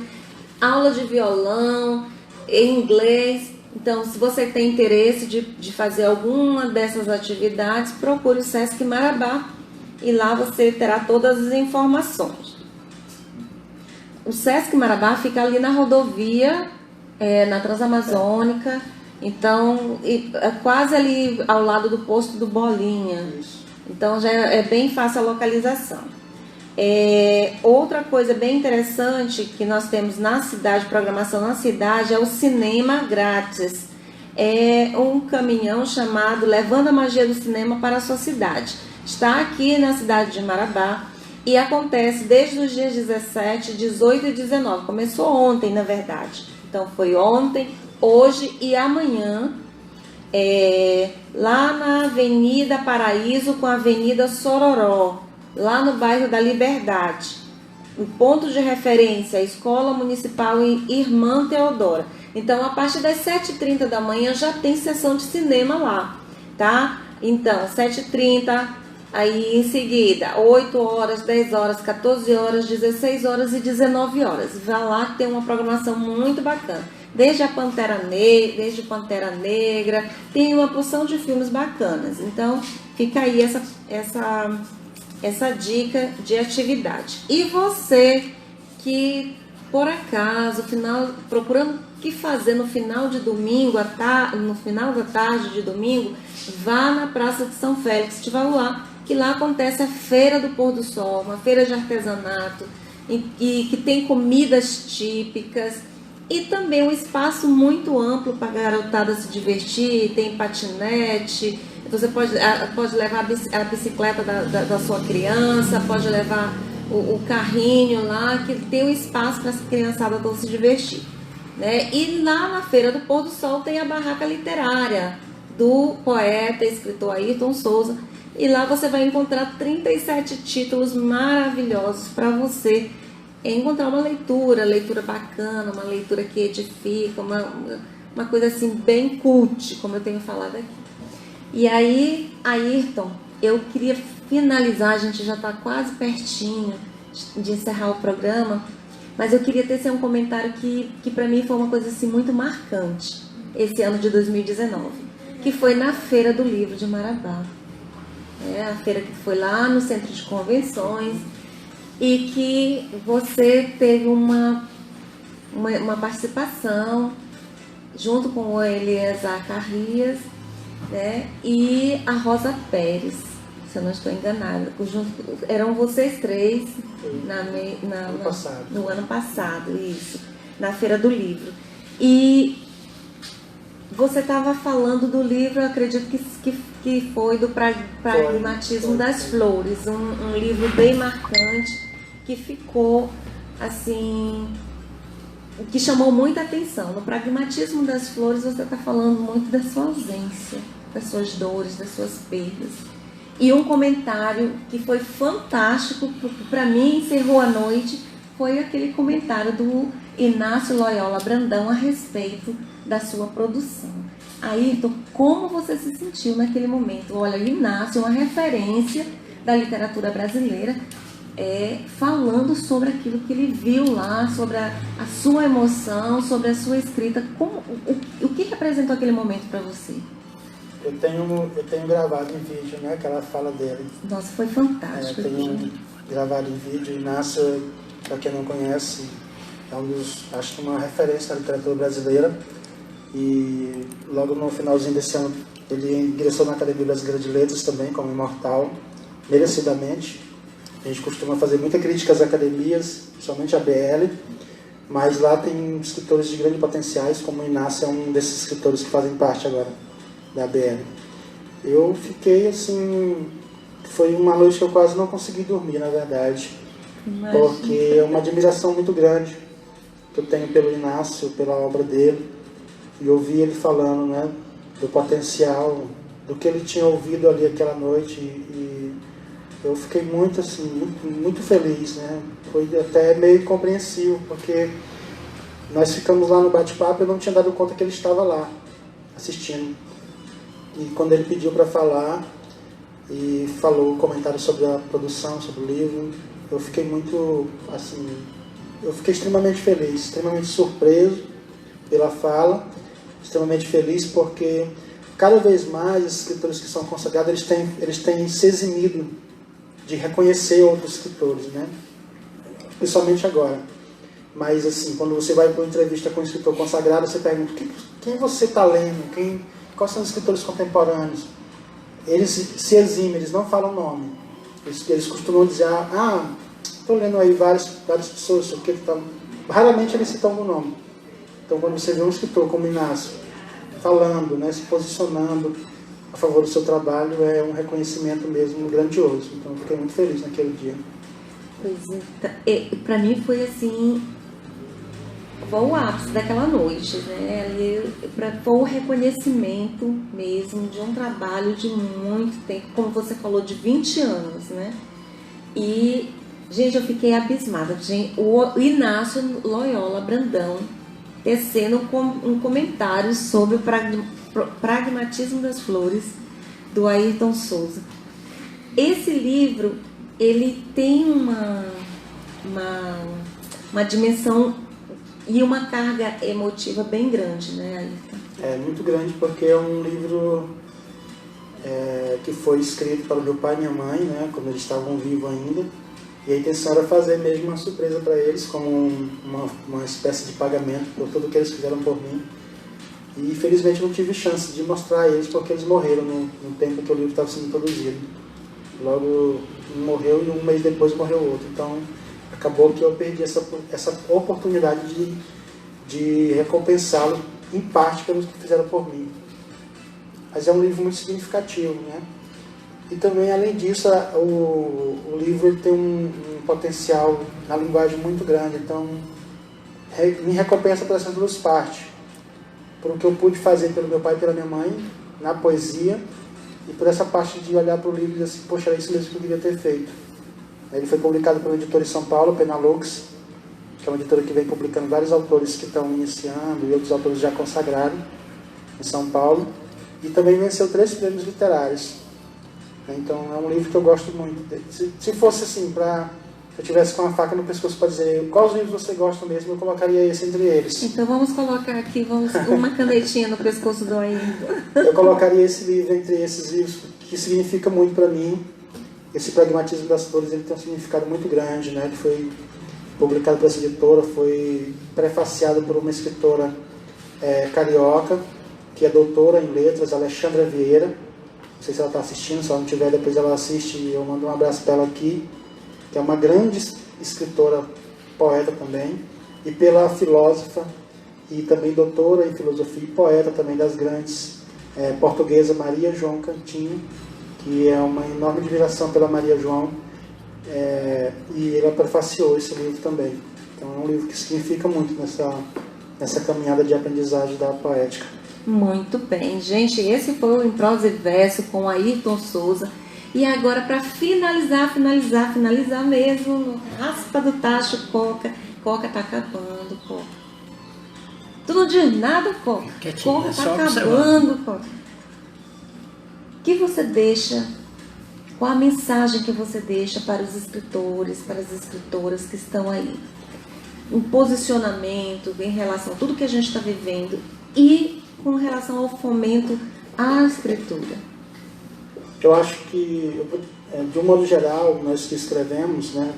aula de violão, inglês, Então, se você tem interesse de fazer alguma dessas atividades, procure o Sesc Marabá e lá você terá todas as informações. O Sesc Marabá fica ali na rodovia, na Transamazônica, então é quase ali ao lado do posto do Bolinha. Isso. Então já é bem fácil a localização. Outra coisa bem interessante que nós temos na cidade, programação na cidade, é o cinema grátis. É um caminhão chamado Levando a Magia do Cinema para a Sua Cidade. Está aqui na cidade de Marabá e acontece desde os dias 17, 18 e 19. Começou ontem, na verdade. Então foi ontem, hoje e amanhã, lá na Avenida Paraíso com a Avenida Sororó, lá no bairro da Liberdade. O ponto de referência, a Escola Municipal Irmã Teodora. Então, a partir das 7h30 da manhã já tem sessão de cinema lá, tá? Então, 7h30, aí em seguida, 8 horas, 10 horas, 14 horas, 16 horas e 19 horas. Vá lá que tem uma programação muito bacana. Desde Pantera Negra, tem uma porção de filmes bacanas. Então, fica aí essa dica de atividade. E você que, por acaso, procurando o que fazer no final de domingo, no final da tarde de domingo, vá na Praça de São Félix de Valuá, que lá acontece a Feira do Pôr do Sol, uma feira de artesanato, e que tem comidas típicas, e também um espaço muito amplo para a garotada se divertir, tem patinete. Você pode levar a bicicleta da sua criança, pode levar o carrinho lá, que tem um espaço para as criançadas todas se divertir. Né? E lá na Feira do Pôr do Sol tem a barraca literária do poeta e escritor Ayrton Souza. E lá você vai encontrar 37 títulos maravilhosos para você encontrar uma leitura bacana, uma leitura que edifica, uma coisa assim bem cult, como eu tenho falado aqui. E aí, Ayrton, eu queria finalizar, a gente já está quase pertinho de encerrar o programa, mas eu queria tecer um comentário que para mim foi uma coisa assim muito marcante, esse ano de 2019, que foi na Feira do Livro de Marabá. A feira que foi lá no Centro de Convenções e que você teve uma participação junto com o Eliezer Carrias, né, e a Rosa Pérez, se eu não estou enganada. Eram vocês três no ano passado, isso, na Feira do Livro. E você estava falando do livro, eu acredito que foi do Pragmatismo das Flores, um livro bem marcante, que ficou assim, que chamou muita atenção. No Pragmatismo das Flores você está falando muito da sua ausência, das suas dores, das suas perdas. E um comentário que foi fantástico, para mim encerrou a noite, foi aquele comentário do Inácio Loyola Brandão a respeito da sua produção. Ayrton, como você se sentiu naquele momento? Olha, Inácio, uma referência da literatura brasileira, falando sobre aquilo que ele viu lá, sobre a sua emoção, sobre a sua escrita. O que representou aquele momento para você? Eu tenho gravado em vídeo, né, aquela fala dele. Nossa, foi fantástico. Eu tenho gravado em vídeo. Inácio, para quem não conhece, acho que uma referência na literatura brasileira. E logo no finalzinho desse ano ele ingressou na Academia Brasileira de Letras também, como imortal, merecidamente. A gente costuma fazer muita crítica às academias, principalmente a BL, mas lá tem escritores de grande potenciais, como o Inácio é um desses escritores que fazem parte agora da BL. Eu fiquei assim, foi uma noite que eu quase não consegui dormir, na verdade, porque é uma admiração muito grande que eu tenho pelo Inácio, pela obra dele, e ouvi ele falando, né, do potencial, do que ele tinha ouvido ali aquela noite, e eu fiquei muito assim, muito feliz, né? Foi até meio compreensivo, porque nós ficamos lá no bate-papo e eu não tinha dado conta que ele estava lá assistindo. E quando ele pediu para falar e falou comentário sobre a produção, sobre o livro, eu fiquei muito assim, eu fiquei extremamente feliz, extremamente surpreso pela fala, extremamente feliz porque cada vez mais os escritores que são consagrados, eles têm se eximido de reconhecer outros escritores, né? Principalmente agora. Mas assim, quando você vai para uma entrevista com um escritor consagrado, você pergunta quem você está lendo, quais são os escritores contemporâneos. Eles se eximem, eles não falam nome. Eles costumam dizer, estou lendo aí várias pessoas, porque raramente eles citam algum nome. Então quando você vê um escritor como Inácio falando, né, se posicionando a favor do seu trabalho, é um reconhecimento mesmo grandioso. Então eu fiquei muito feliz naquele dia. Pois é, para mim foi assim, foi o ápice daquela noite, né? Foi o reconhecimento mesmo de um trabalho de muito tempo, como você falou, de 20 anos, né? E, gente, eu fiquei abismada. Gente, o Inácio Loyola Brandão tecendo um comentário sobre o pragmatismo das flores, do Ayrton Souza. Esse livro, ele tem uma dimensão e uma carga emotiva bem grande, né, Ayrton? É muito grande porque é um livro que foi escrito para o meu pai e minha mãe, né, quando eles estavam vivos ainda. E a intenção era fazer mesmo uma surpresa para eles, como uma espécie de pagamento por tudo que eles fizeram por mim. E infelizmente não tive chance de mostrar a eles porque eles morreram no tempo que o livro estava sendo produzido. Logo um morreu e um mês depois morreu o outro. Então acabou que eu perdi essa oportunidade de recompensá-lo em parte pelos que fizeram por mim. Mas é um livro muito significativo, né? E também, além disso, o livro tem um potencial na linguagem muito grande. Então me recompensa por essas duas partes. Por o que eu pude fazer pelo meu pai e pela minha mãe, na poesia, e por essa parte de olhar para o livro e dizer assim, poxa, era isso mesmo que eu queria ter feito. Ele foi publicado pela editora em São Paulo, Penalux, que é uma editora que vem publicando vários autores que estão iniciando e outros autores já consagrados em São Paulo. E também venceu 3 prêmios literários. Então é um livro que eu gosto muito. Se fosse assim, se eu tivesse com uma faca no pescoço para dizer quais livros você gosta mesmo, eu colocaria esse entre eles. Então vamos colocar aqui uma canetinha no pescoço do Ayrton. Eu colocaria esse livro entre esses livros, que significa muito para mim. Esse Pragmatismo das Flores, ele tem um significado muito grande, né? Ele foi publicado por essa editora, foi prefaciado por uma escritora carioca, que é doutora em letras, Alexandra Vieira. Não sei se ela está assistindo, se ela não tiver, depois ela assiste e eu mando um abraço para ela aqui, que é uma grande escritora, poeta também, e pela filósofa e também doutora em filosofia e poeta também das grandes portuguesa Maria João Cantinho, que é uma enorme admiração pela Maria João, e ela prefaciou esse livro também. Então é um livro que significa muito nessa caminhada de aprendizagem da poética. Muito bem, gente, esse foi o Em Prosa e Verso com Ayrton Souza. E agora, para finalizar mesmo, no raspa do tacho, Coca tá acabando, Coca. Tu não diz nada, Coca? Quietinho, Coca é tá só acabando, Coca. O que você deixa, qual a mensagem que você deixa para os escritores, para as escritoras que estão aí? Um posicionamento em relação a tudo que a gente está vivendo e com relação ao fomento à escritura. Eu acho que, de um modo geral, nós que escrevemos, né,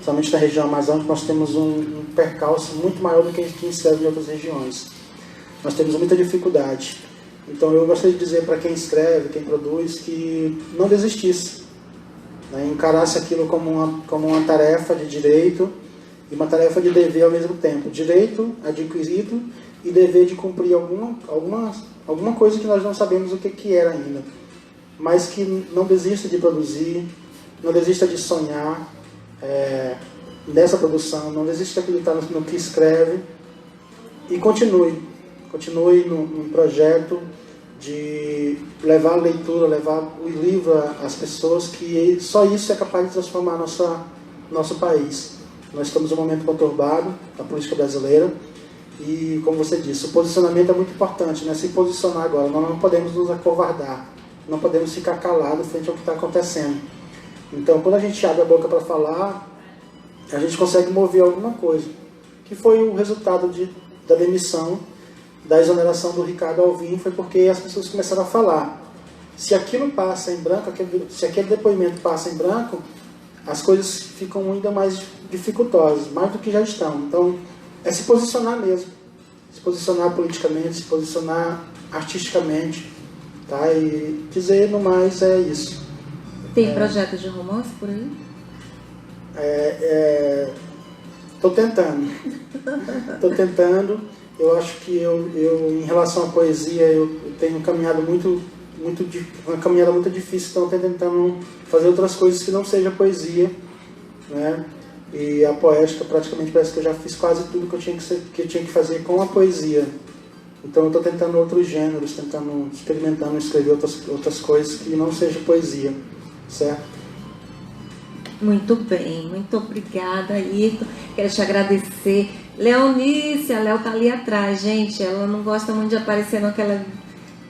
somente na região amazônica, nós temos um percalço muito maior do que quem escreve em outras regiões. Nós temos muita dificuldade. Então eu gostaria de dizer para quem escreve, quem produz, que não desistisse, né, encarasse aquilo como uma tarefa de direito e uma tarefa de dever ao mesmo tempo. Direito adquirido e dever de cumprir alguma coisa que nós não sabemos o que era ainda. Mas que não desista de produzir, não desista de sonhar nessa produção, não desista de acreditar no que escreve e continue no projeto de levar a leitura, levar o livro às pessoas, que só isso é capaz de transformar nosso país. Nós estamos em um momento conturbado da política brasileira e, como você disse, o posicionamento é muito importante, né? Se posicionar agora, nós não podemos nos acovardar, não podemos ficar calados frente ao que está acontecendo. Então, quando a gente abre a boca para falar, a gente consegue mover alguma coisa, que foi o resultado da demissão da exoneração do Ricardo Alvim foi porque as pessoas começaram a falar. Se aquilo passa em branco, se aquele depoimento passa em branco, as coisas ficam ainda mais dificultosas, mais do que já estão. Então, é se posicionar mesmo. Se posicionar politicamente, se posicionar artisticamente, tá? E dizer no mais é isso. Tem projeto de romance por aí? Tô tentando. Eu acho que eu em relação à poesia, eu tenho caminhado uma caminhada muito difícil, então estou tentando fazer outras coisas que não seja poesia, né? E a poética, praticamente, parece que eu já fiz quase tudo que eu tinha que fazer com a poesia. Então eu estou tentando outros gêneros, experimentando escrever outras coisas que não seja poesia, certo? Muito bem, muito obrigada, Ayrton. Quero te agradecer. Leonice, a Léo tá ali atrás, gente. Ela não gosta muito de aparecer, não, que ela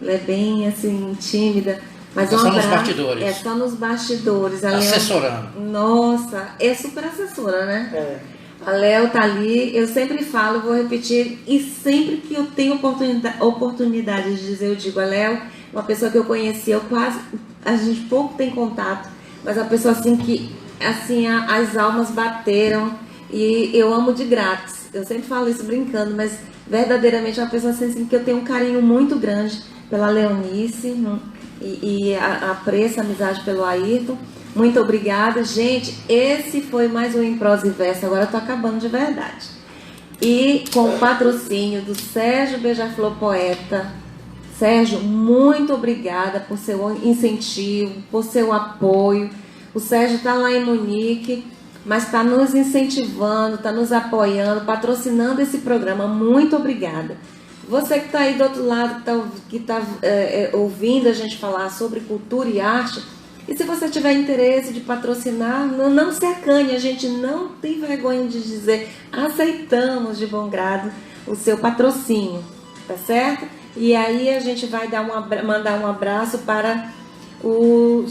é bem assim, tímida. Mas É só nos bastidores. É só nos bastidores. A Assessorando. Nossa, é super assessora, né? É. A Léo tá ali, eu sempre falo, vou repetir, e sempre que eu tenho oportunidade de dizer, eu digo, a Léo, uma pessoa que eu conheci, a gente pouco tem contato, mas uma pessoa assim que, assim, as almas bateram, e eu amo de grátis. Eu sempre falo isso brincando, mas verdadeiramente é uma pessoa assim que eu tenho um carinho muito grande pela Leonice, e apreço a amizade pelo Ayrton. Muito obrigada, gente. Esse foi mais um Em Prosa e Verso. Agora eu tô acabando de verdade. E com o patrocínio do Sérgio Beija-Flor Poeta. Sérgio, muito obrigada por seu incentivo, por seu apoio. O Sérgio está lá em Munique, mas está nos incentivando, está nos apoiando, patrocinando esse programa. Muito obrigada. Você que está aí do outro lado, que está ouvindo a gente falar sobre cultura e arte, e se você tiver interesse de patrocinar, não se acanhe, a gente não tem vergonha de dizer, aceitamos de bom grado o seu patrocínio, tá certo? E aí a gente vai mandar um abraço para o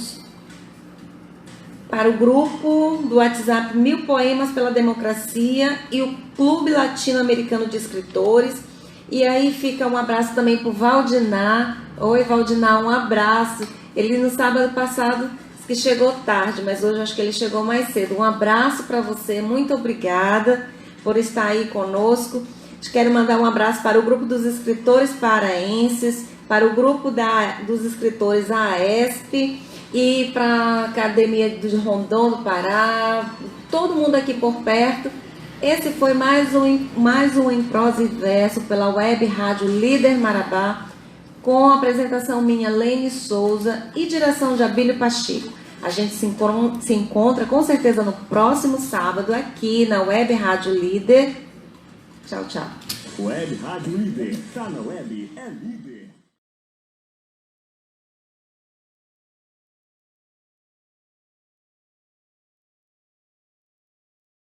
grupo do WhatsApp 1000 Poemas pela Democracia e o Clube Latino-Americano de Escritores. E aí fica um abraço também para o Valdinar. Oi, Valdinar, um abraço. Ele no sábado passado disse que chegou tarde, mas hoje acho que ele chegou mais cedo. Um abraço para você, muito obrigada por estar aí conosco. Quero mandar um abraço para o grupo dos escritores paraenses, para o grupo dos escritores AESP e para a Academia de Rondon do Pará, todo mundo aqui por perto. Esse foi mais um Em Prosa e Verso pela Web Rádio Líder Marabá, com a apresentação minha, Lene Souza, e direção de Abílio Pacheco. A gente se encontra com certeza no próximo sábado aqui na Web Rádio Líder. Tchau, tchau. Web Rádio Líder. Tá na web, é líder.